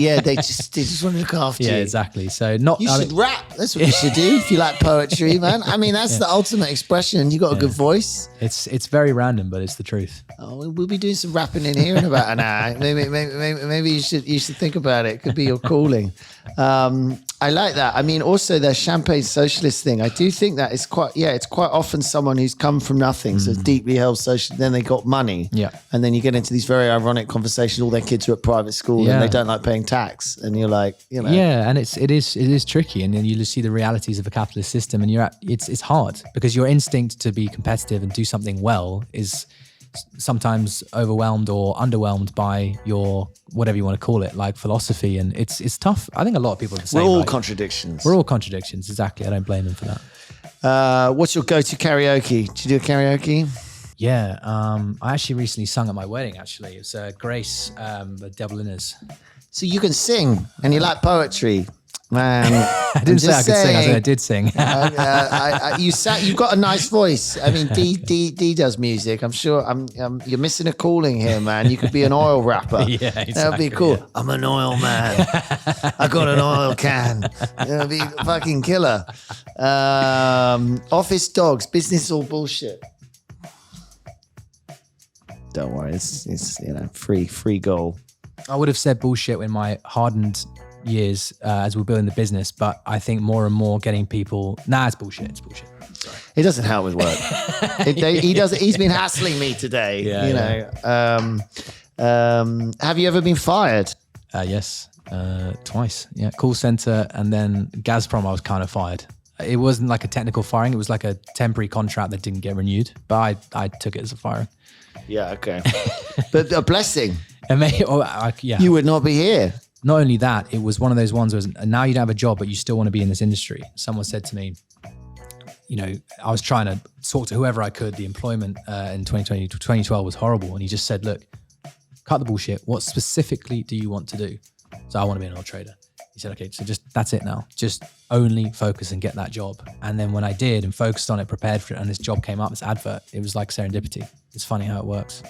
want to look after you. Yeah, exactly. So you should rap. That's what you should do if you like poetry, man. That's the ultimate expression. You got a good voice. It's very random, but it's the truth. Oh, we'll be doing some rapping in here in about an hour. Maybe you should think about it. It could be your calling. I like that. Also the champagne socialist thing. I do think that it's quite often someone who's come from nothing, so deeply held social. Then they got money, and then you get into these very ironic conversations. All their kids are at private school and they don't like paying tax, and you're like, yeah, and it is tricky, and then you just see the realities of a capitalist system, and it's hard because your instinct to be competitive and do something well is sometimes overwhelmed or underwhelmed by your whatever you want to call it, like philosophy, and it's tough. I think a lot of people are the same. We're all contradictions. We're all contradictions, exactly. I don't blame them for that. What's your go-to karaoke? Do you do a karaoke? Yeah, I actually recently sung at my wedding. Actually, it's Grace, the Dubliners. So you can sing, and you like poetry. Man, I didn't say I could sing. I said I did sing. You've got a nice voice. D does music. I'm sure. You're missing a calling here, man. You could be an oil rapper. Yeah, exactly. That'd be cool. Yeah. I'm an oil man. I got an oil can. That'd be fucking killer. Office dogs, business or bullshit? Don't worry. It's free goal. I would have said bullshit in my hardened years as we're building the business, but I think more and more getting people, it's bullshit. Sorry. It doesn't help with work. He's been hassling me today. Have you ever been fired? Yes, twice. Yeah, call center, and then Gazprom. I was kind of fired. It wasn't like a technical firing. It was like a temporary contract that didn't get renewed, but I took it as a firing. Yeah, okay. But a blessing. Yeah. You would not be here. Not only that, it was one of those ones where now you don't have a job, but you still want to be in this industry. Someone said to me, I was trying to talk to whoever I could. The employment in 2012 was horrible. And he just said, look, cut the bullshit. What specifically do you want to do? So I want to be an oil trader. He said, okay, so that's it now. Just only focus and get that job. And then when I did and focused on it, prepared for it, and this job came up, this advert, it was like serendipity. It's funny how it works.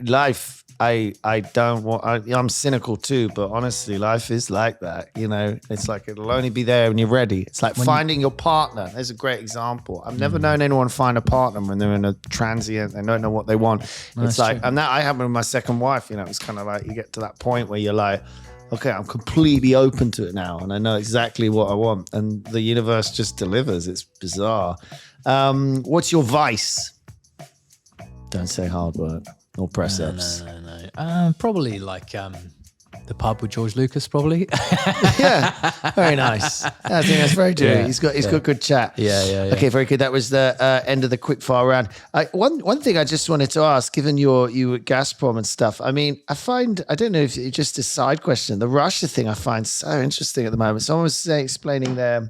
Life, I'm cynical too, but honestly, life is like that. It's like it'll only be there when you're ready. It's like finding your partner. There's a great example. I've never known anyone find a partner when they're in a transient, they don't know what they want. It's like, true. And that I happened with my second wife. It's kind of like you get to that point where you're like, okay, I'm completely open to it now, and I know exactly what I want, and the universe just delivers. It's bizarre. What's your vice? Don't say hard work or press ups. No. Probably like the pub with George Lucas, probably. Yeah, very nice. I think that's very true. Yeah. He's got good chat. Yeah. Okay, very good. That was the end of the quick fire round. One thing I just wanted to ask, given you at Gazprom and stuff. I mean, I don't know if it's just a side question. The Russia thing I find so interesting at the moment. Someone was explaining their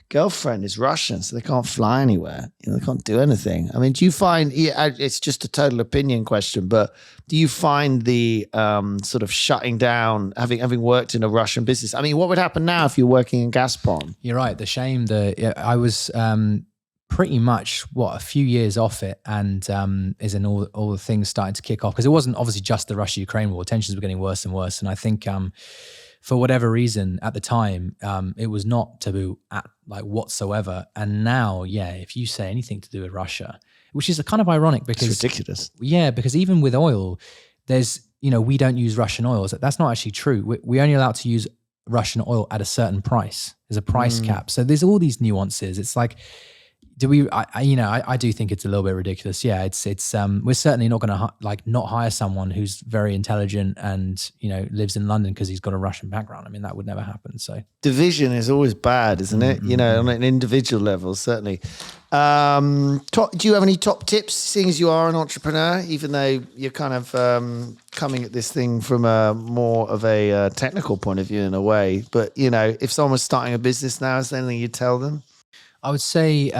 girlfriend is Russian, so they can't fly anywhere. They can't do anything. I mean, do you find, it's just a total opinion question, but do you find the sort of shutting down, having worked in a Russian business? I mean, what would happen now if you're working in Gazprom? You're right. The shame that I was pretty much a few years off it, and is in all the things starting to kick off, because it wasn't obviously just the Russia-Ukraine war. Tensions were getting worse and worse, and I think for whatever reason at the time, it was not taboo whatsoever. And now, if you say anything to do with Russia, which is kind of ironic because it's ridiculous. Yeah, because even with oil, there's, we don't use Russian oil. That's not actually true. We're only allowed to use Russian oil at a certain price. There's a price cap. So there's all these nuances. It's like, I do think it's a little bit ridiculous. Yeah, it's we're certainly not going to not hire someone who's very intelligent and lives in London because he's got a Russian background. I mean, that would never happen. So division is always bad, isn't it? On an individual level, certainly. Do you have any top tips, seeing as you are an entrepreneur, even though you're kind of coming at this thing from a more of a technical point of view in a way? But if someone was starting a business now, is there anything you'd tell them? I would say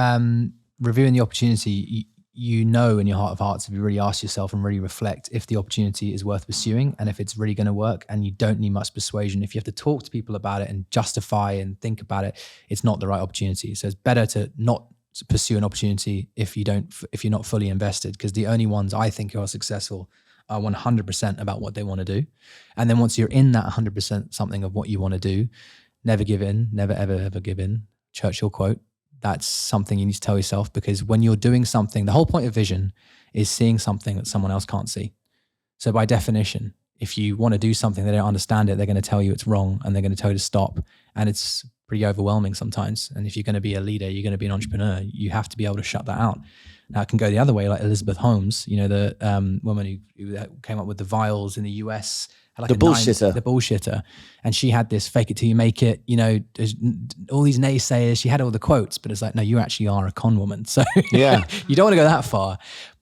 reviewing the opportunity, in your heart of hearts, if you really ask yourself and really reflect if the opportunity is worth pursuing and if it's really going to work, and you don't need much persuasion. If you have to talk to people about it and justify and think about it, it's not the right opportunity. So it's better to not pursue an opportunity if you're not fully invested, because the only ones I think who are successful are 100% about what they want to do. And then once you're in that 100% something of what you want to do, never give in, never, ever, ever give in. Churchill quote. That's something you need to tell yourself, because when you're doing something, the whole point of vision is seeing something that someone else can't see. So by definition, if you want to do something, they don't understand it, they're going to tell you it's wrong and they're going to tell you to stop. And it's pretty overwhelming sometimes. And if you're going to be a leader, you're going to be an entrepreneur, you have to be able to shut that out. Now it can go the other way, like Elizabeth Holmes, the woman who came up with the vials in the US. The bullshitter. And she had this fake it till you make it, all these naysayers. She had all the quotes, but it's like, no, you actually are a con woman. So yeah, you don't want to go that far,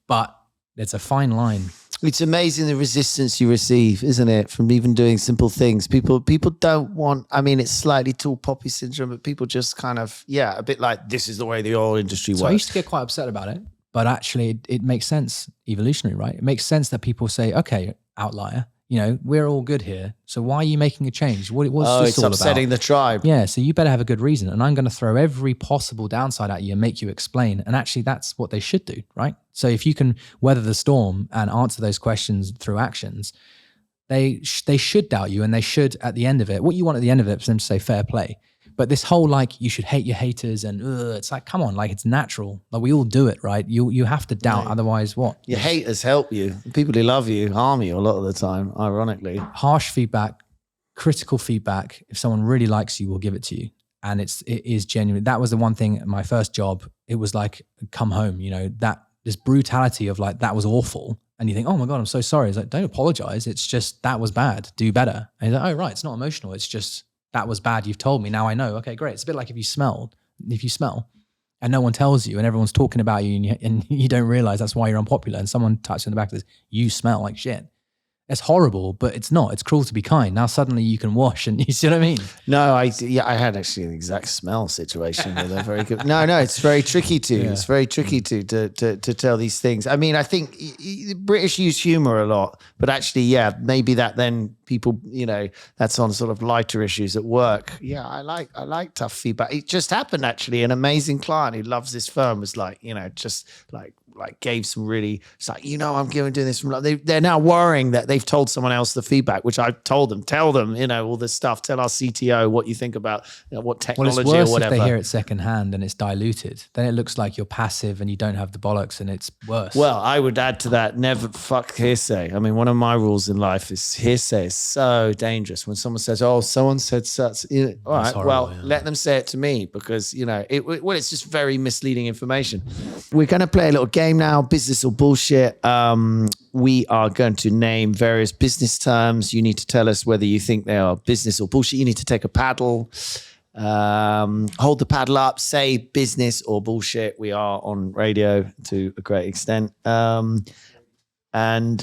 but it's a fine line. It's amazing the resistance you receive, isn't it? From even doing simple things. People don't want, it's slightly tall poppy syndrome, but people just kind of, a bit like, this is the way the oil industry works. I used to get quite upset about it, but actually it makes sense, evolutionary, right? It makes sense that people say, okay, outlier, we're all good here. So why are you making a change? What's this all about? It's upsetting the tribe. Yeah, so you better have a good reason. And I'm going to throw every possible downside at you and make you explain. And actually, that's what they should do, right? So if you can weather the storm and answer those questions through actions, they should doubt you, and they should, at the end of it, what you want at the end of it is for them to say fair play. But this whole you should hate your haters and it's like, come on, it's natural. We all do it, right? You have to doubt, otherwise what? Your haters help you. People who love you harm you a lot of the time, ironically. Harsh feedback, critical feedback, if someone really likes you, will give it to you. And it is genuine. That was the one thing at my first job. It was like, come home, this brutality of that was awful. And you think, oh my God, I'm so sorry. It's like, don't apologize. It's just, that was bad. Do better. And he's like, oh, right. It's not emotional. It's just, that was bad. You've told me. Now I know. Okay, great. It's a bit like if you smelled if you smell and no one tells you and everyone's talking about you and you don't realize that's why you're unpopular, and someone taps you on the back and says, you smell like shit. It's horrible, but it's not. It's cruel to be kind. Now suddenly you can wash, and you see what I mean? No, I had actually the exact smell situation with a very good. No, it's very tricky to. Yeah. It's very tricky to tell these things. I mean, I think British use humor a lot, but actually, yeah, maybe that then people, that's on sort of lighter issues at work. Yeah, I like tough feedback. It just happened actually. An amazing client who loves this firm was like, just like gave some really, it's like, I'm doing this from, they're now worrying that they've told someone else the feedback, which I told them, tell them, all this stuff, tell our CTO what you think about what technology well, it's worse or whatever. If they hear it secondhand and it's diluted, then it looks like you're passive and you don't have the bollocks, and it's worse. Well, I would add to that, never fuck hearsay. I mean, one of my rules in life is hearsay is so dangerous. When someone says, oh, someone said such, all right, horrible, let them say it to me, because, it's just very misleading information. We're going to play a little game now, business or bullshit. We are going to name various business terms. You need to tell us whether you think they are business or bullshit. You need to take a paddle, hold the paddle up, say business or bullshit. We are on radio to a great extent. And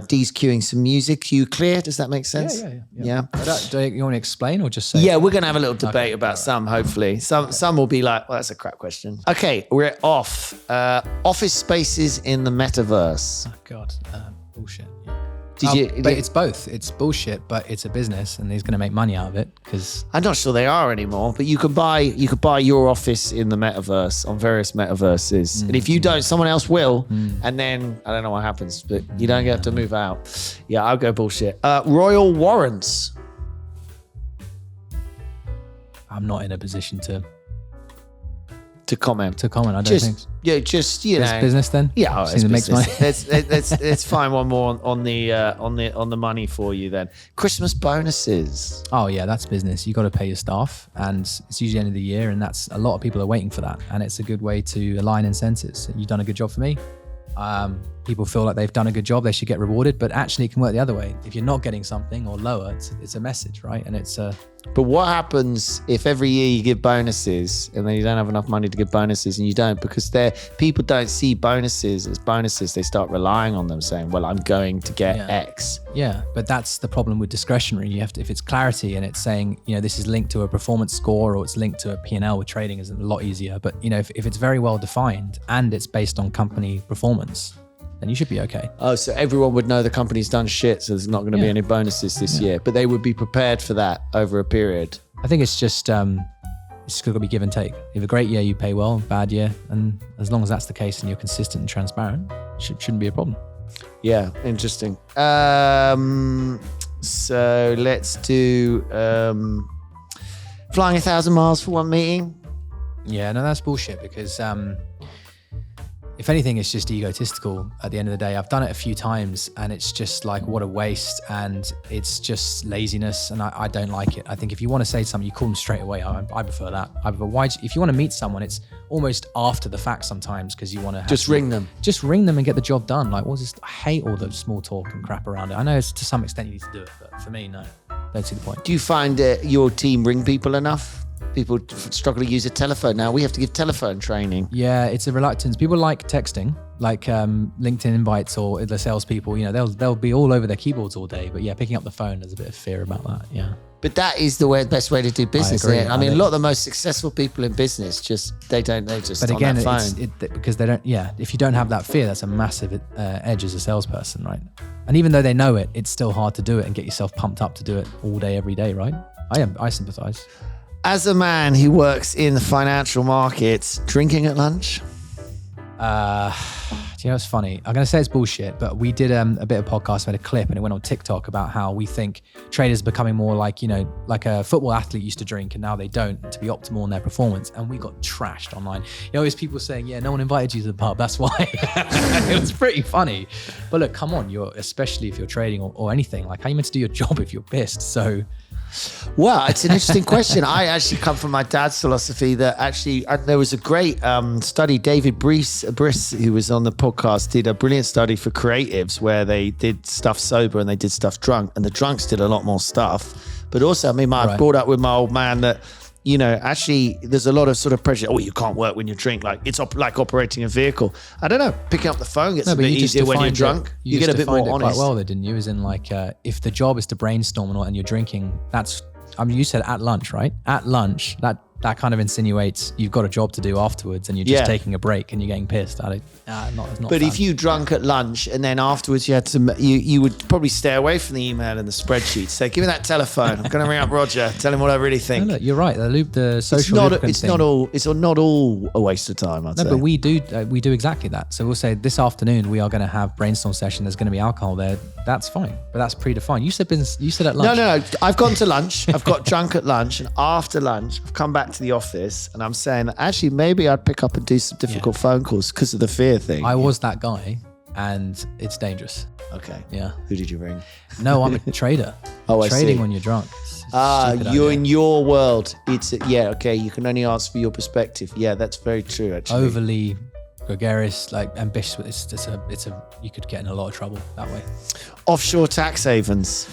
Dee's cueing some music. You clear? Does that make sense? Yeah. Do you want to explain or just say? Yeah, we're going to have a little debate about some, hopefully. Some will be like, well, that's a crap question. Okay, we're off. Office spaces in the metaverse. Oh, God. Bullshit. But it's both. It's bullshit, but it's a business, and he's going to make money out of it. Because I'm not sure they are anymore. But you could buy your office in the metaverse on various metaverses, and if you don't, someone else will, and then I don't know what happens, but you don't get to move out. Yeah, I'll go bullshit. Royal warrants. I'm not in a position to comment. I don't think. Yeah, just It's business then. Yeah, it makes money. Let's find one more on the money for you then. Christmas bonuses. Oh yeah, that's business. You got to pay your staff, and it's usually the end of the year, and that's a lot of people are waiting for that, and it's a good way to align incentives. You've done a good job for me. People feel like they've done a good job, they should get rewarded, but actually it can work the other way. If you're not getting something or lower, it's a message, right? And it's But what happens if every year you give bonuses and then you don't have enough money to give bonuses, and you don't, because people don't see bonuses as bonuses. They start relying on them, saying, well, I'm going to get X. Yeah, but that's the problem with discretionary. You have to, if it's clarity and it's saying, this is linked to a performance score or it's linked to a P&L with trading, is a lot easier. But if it's very well defined and it's based on company performance, then you should be okay. Oh, so everyone would know the company's done shit, so there's not going to be any bonuses this year, but they would be prepared for that over a period. I think it's just going to be give and take. If you have a great year, you pay well, bad year, and as long as that's the case and you're consistent and transparent, shouldn't be a problem. Yeah, interesting. So let's do flying 1,000 miles for one meeting. Yeah, no, that's bullshit, because if anything, it's just egotistical at the end of the day. I've done it a few times and it's just like, what a waste, and it's just laziness, and I don't like it. I think if you want to say something, you call them straight away. I prefer that. If you want to meet someone, it's almost after the fact sometimes, because you want to just ring them. Just ring them and get the job done. Like, what's this? I hate all the small talk and crap around it. I know it's to some extent you need to do it, but for me, no, don't see the point. Do you find your team ring people enough? People struggle to use a telephone now. We have to give telephone training. Yeah, it's a reluctance. People like texting, like LinkedIn invites or the salespeople. They'll be all over their keyboards all day. But yeah, picking up the phone, there's a bit of fear about that. Yeah. But that is the best way to do business. I agree. I mean, a lot of the most successful people in business they just But again, on that phone. Because they don't. Yeah, if you don't have that fear, that's a massive edge as a salesperson, right? And even though they know it, it's still hard to do it and get yourself pumped up to do it all day, every day, right? I sympathize. As a man who works in the financial markets, drinking at lunch? Do you know what's funny? I'm going to say it's bullshit, but we did a bit of podcast, we had a clip, and it went on TikTok about how we think traders are becoming more like, like a football athlete used to drink and now they don't, to be optimal in their performance. And we got trashed online. There's people saying, yeah, no one invited you to the pub, that's why. It was pretty funny. But look, come on, especially if you're trading or anything, like how are you meant to do your job if you're pissed? So... Well, it's an interesting question. I actually come from my dad's philosophy that actually there was a great study. David Briss, who was on the podcast, did a brilliant study for creatives where they did stuff sober and they did stuff drunk, and the drunks did a lot more stuff. But also, I brought up with my old man that actually there's a lot of sort of pressure. Oh, you can't work when you drink. Like it's like operating a vehicle. I don't know. Picking up the phone gets a bit easier when you're drunk. You get a bit more honest. Quite well, though, didn't you? As in, like, if the job is to brainstorm and you're drinking, you said at lunch, right? At lunch, that kind of insinuates you've got a job to do afterwards, and you're just taking a break and you're getting pissed. It's not but if you drunk at lunch and then afterwards you had to, you would probably stay away from the email and the spreadsheet. Say, give me that telephone. I'm going to ring up Roger, tell him what I really think. No, look, you're right. The social it's not all a waste of time. I'd say. But we do exactly that. So we'll say this afternoon we are going to have brainstorm session. There's going to be alcohol there. That's fine, but that's predefined. You said at lunch. No. I've gone to lunch. I've got drunk at lunch, and after lunch, I've come back to the office, and I'm saying, actually, maybe I'd pick up and do some difficult phone calls because of the fear thing. I was that guy, and it's dangerous. Okay. Yeah. Who did you ring? No, I'm a trader. Oh, Trading I see. when you're drunk. You're in your world. Okay. You can only ask for your perspective. Yeah, that's very true. Actually, overly gregarious, like ambitious. You could get in a lot of trouble that way. Offshore tax havens.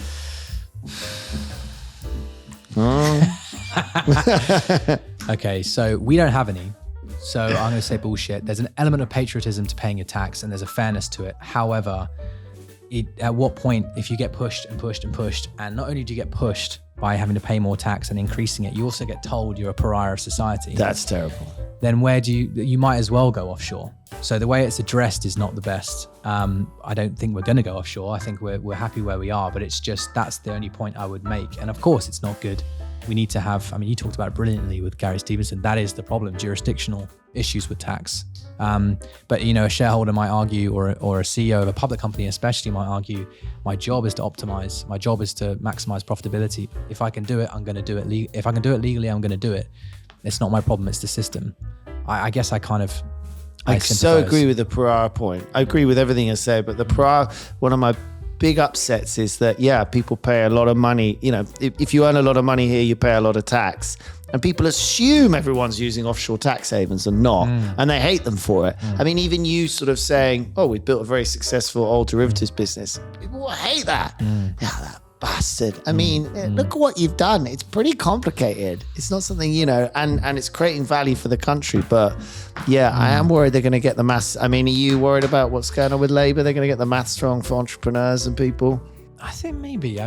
Okay, so we don't have any. So I'm going to say bullshit. There's an element of patriotism to paying your tax, and there's a fairness to it. However, at what point, if you get pushed and pushed and pushed, and not only do you get pushed by having to pay more tax and increasing it, you also get told you're a pariah of society. That's terrible. Then where do you might as well go offshore. So the way it's addressed is not the best. I don't think we're going to go offshore. I think we're happy where we are, but it's just, that's the only point I would make. And of course it's not good. We need to have, you talked about it brilliantly with Gary Stevenson. That is the problem, jurisdictional issues with tax. But a shareholder might argue, or a CEO of a public company especially might argue, my job is to optimize. My job is to maximize profitability. If I can do it, I'm going to do it. If I can do it legally, I'm going to do it. It's not my problem. It's the system. I guess I so agree with the pariah point. I agree with everything you say, but the pariah, one of my big upsets is that, people pay a lot of money. If you earn a lot of money here, you pay a lot of tax. And people assume everyone's using offshore tax havens and not, and they hate them for it. Even you sort of saying, oh, we built a very successul oil derivatives business. People will hate that. Yeah, that bastard. Look at what you've done. It's pretty complicated. It's not something, and it's creating value for the country. But I am worried they're going to get the maths. Are you worried about what's going on with Labour? They're going to get the maths wrong for entrepreneurs and people? I think maybe.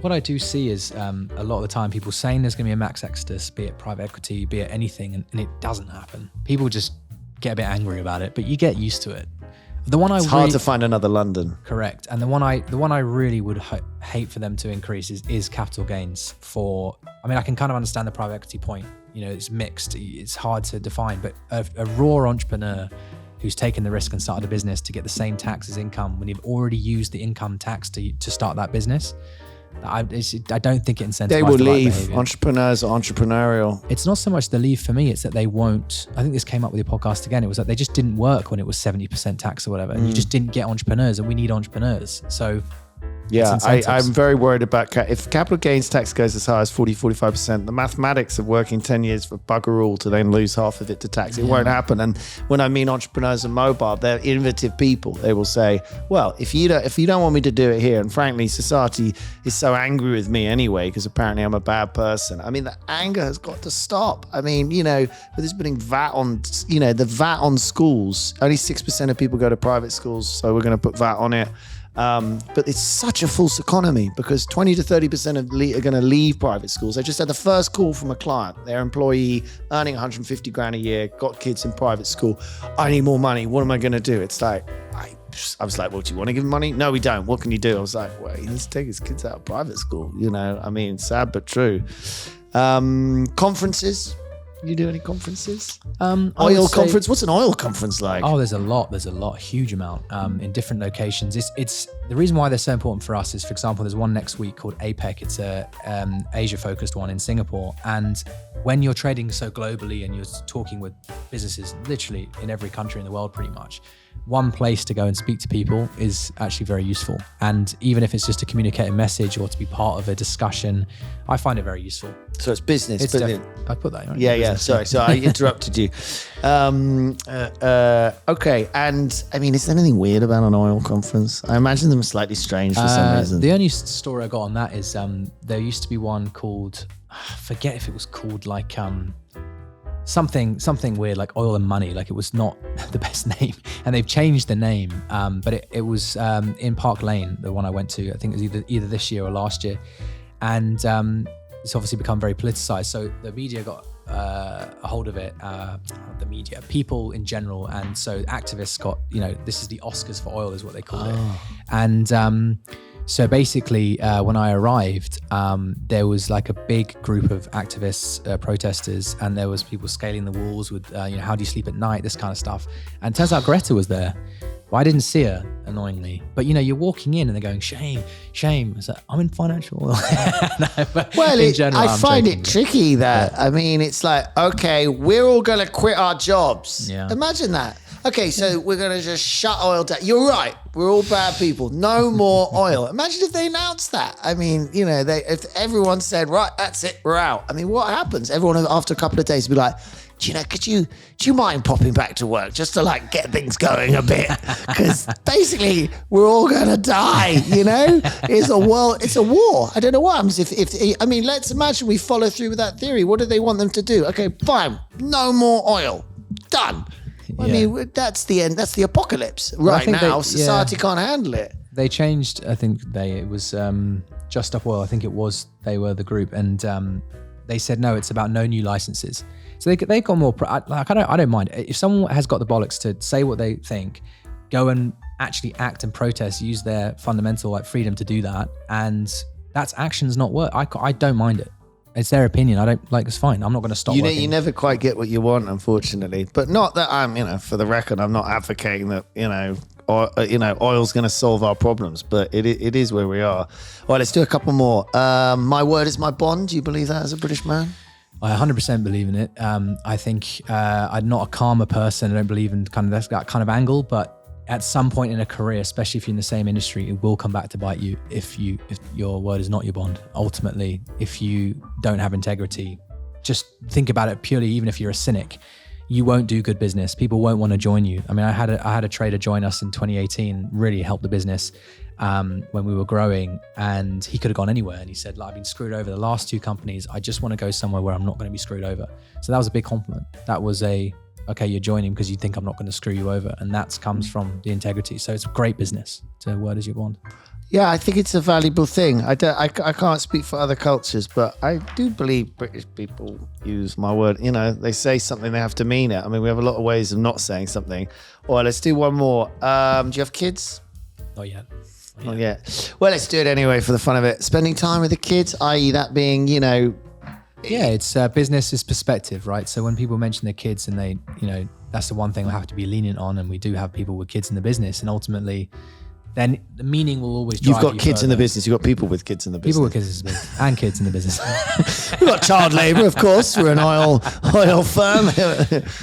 What I do see is a lot of the time people saying there's going to be a max exodus, be it private equity, be it anything, and it doesn't happen. People just get a bit angry about it, but you get used to it. It's hard to find another London. Correct. And the one I really would hate for them to increase is capital gains for, I can kind of understand the private equity point. It's mixed. It's hard to define, but a raw entrepreneur who's taken the risk and started a business to get the same tax as income when you've already used the income tax to start that business, I don't think it incentivizes. They will leave. Behavior. Entrepreneurs are entrepreneurial. It's not so much the leave for me, it's that they won't. I think this came up with your podcast again. It was that they just didn't work when it was 70% tax or whatever. And you just didn't get entrepreneurs, and we need entrepreneurs. So I'm very worried about if capital gains tax goes as high as 40-45%, the mathematics of working 10 years for bugger all to then lose half of it to tax, it won't happen. And when entrepreneurs are mobile, they're innovative people. They will say, well, if you don't want me to do it here, and frankly society is so angry with me anyway because apparently I'm a bad person. The anger has got to stop. With this putting VAT on, the VAT on schools, only 6% of people go to private schools, so we're going to put VAT on it. But it's such a false economy because 20 to 30% are going to leave private schools. I just had the first call from a client, their employee earning 150 grand a year, got kids in private school. I need more money. What am I going to do? It's like, I was like, well, do you want to give him money? No, we don't. What can you do? I was like, well, he needs to take his kids out of private school. Sad but true. Conferences. You do any conferences? Oil conference? What's an oil conference like? Oh, there's a lot, huge amount in different locations. It's the reason why they're so important for us is, for example, there's one next week called APEC. It's a Asia-focused one in Singapore. And when you're trading so globally and you're talking with businesses literally in every country in the world pretty much, one place to go and speak to people is actually very useful. And even if it's just to communicate a message or to be part of a discussion, I find it very useful. So it's business. I put that. Right? Yeah. Sorry, I interrupted you. Okay. And I mean, is there anything weird about an oil conference? I imagine them slightly strange for some reason. The only story I got on that is there used to be one called, I forget if it was called like something weird, like Oil and Money. Like, it was not the best name, and they've changed the name. But it was in Park Lane, the one I went to. I think it was either this year or last year, and it's obviously become very politicized. So the media got a hold of it, the media, people in general, and so activists got, this is the Oscars for oil, is what they call it, and. So basically, when I arrived, there was like a big group of activists, protesters, and there was people scaling the walls with, how do you sleep at night, this kind of stuff. And it turns out Greta was there. Well, I didn't see her, annoyingly. But, you're walking in and they're going, shame. I was like, I'm in financial oil. I find it tricky that, I mean, it's like, okay, we're all going to quit our jobs. Yeah. Imagine that. Okay, so we're going to just shut oil down. You're right. We're all bad people. No more oil. Imagine if they announced that. I mean, if everyone said, right, that's it, we're out. I mean, what happens? Everyone after a couple of days would be like, do you mind popping back to work just to like get things going a bit? Because basically we're all going to die, It's a war. I don't know what happens if let's imagine we follow through with that theory. What do they want them to do? Okay, fine. No more oil. Done. I mean, that's the end. That's the apocalypse. Right now, society can't handle it. They changed. I think it was Just Stop Oil. I think they were the group, and they said no. It's about no new licenses. So they got more. I don't mind if someone has got the bollocks to say what they think, go and actually act and protest, use their fundamental freedom to do that, and that's actions, not work. I don't mind it. It's their opinion. I don't it's fine. I'm not going to stop working. You never quite get what you want, unfortunately. But not that I'm, for the record, I'm not advocating that, oil's going to solve our problems. But it is where we are. All right, let's do a couple more. My word is my bond. Do you believe that as a British man? I 100% believe in it. I think I'm not a karma person. I don't believe in that kind of angle. But at some point in a career, especially if you're in the same industry, it will come back to bite you if your word is not your bond. Ultimately, if you don't have integrity, just think about it purely, even if you're a cynic, you won't do good business. People won't want to join you. I mean, I had a trader join us in 2018, really helped the business when we were growing, and he could have gone anywhere. And he said, I've been screwed over the last 2 companies. I just want to go somewhere where I'm not going to be screwed over. So that was a big compliment. That was okay, you're joining because you think I'm not going to screw you over. And that comes from the integrity. So it's great business. So word is your bond. Yeah, I think it's a valuable thing. I can't speak for other cultures, but I do believe British people use my word. They say something, they have to mean it. I mean, we have a lot of ways of not saying something. All right, let's do one more. Do you have kids? Not yet. Not yet. Well, let's do it anyway for the fun of it. Spending time with the kids, i.e. that being, Yeah, it's business is perspective, right? So when people mention their kids and they, that's the one thing we have to be lenient on. And we do have people with kids in the business, and ultimately then the meaning will always drive you. You've got kids in the business. You've got people with kids in the business. People with kids in the business and kids in the business. We've got child labour, of course. We're an oil firm.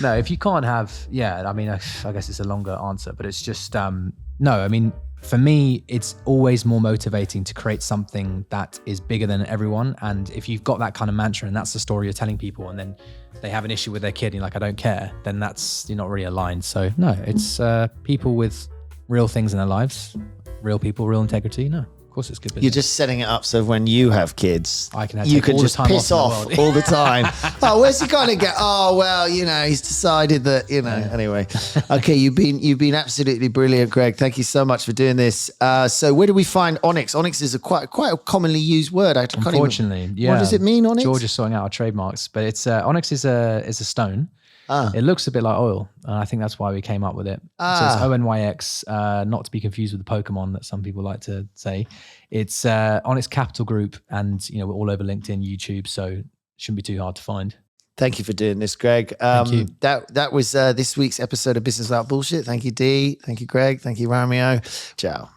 No, if you can't have, I guess it's a longer answer, but it's just, no, I mean, for me, it's always more motivating to create something that is bigger than everyone. And if you've got that kind of mantra and that's the story you're telling people, and then they have an issue with their kid and you're like, I don't care, then you're not really aligned. So no, it's people with real things in their lives, real people, real integrity. No, of course it's good business. You're just setting it up so when you have kids, you can just piss off all the time. Oh, where's he going to get? Oh, well, he's decided that, Anyway. Okay, you've been absolutely brilliant, Greg. Thank you so much for doing this. So where do we find Onyx? Onyx is quite a commonly used word. Unfortunately, yeah. What does it mean, Onyx? George is sorting out our trademarks, but it's Onyx is a stone. It looks a bit like oil, and I think that's why we came up with it. So it's ONYX, not to be confused with the Pokemon that some people like to say. It's Onyx Capital Group, and we're all over LinkedIn, YouTube, so it shouldn't be too hard to find. Thank you for doing this, Greg. Thank you. That was this week's episode of Business Without Bullshit. Thank you, Dee. Thank you, Greg. Thank you, Romeo. Ciao.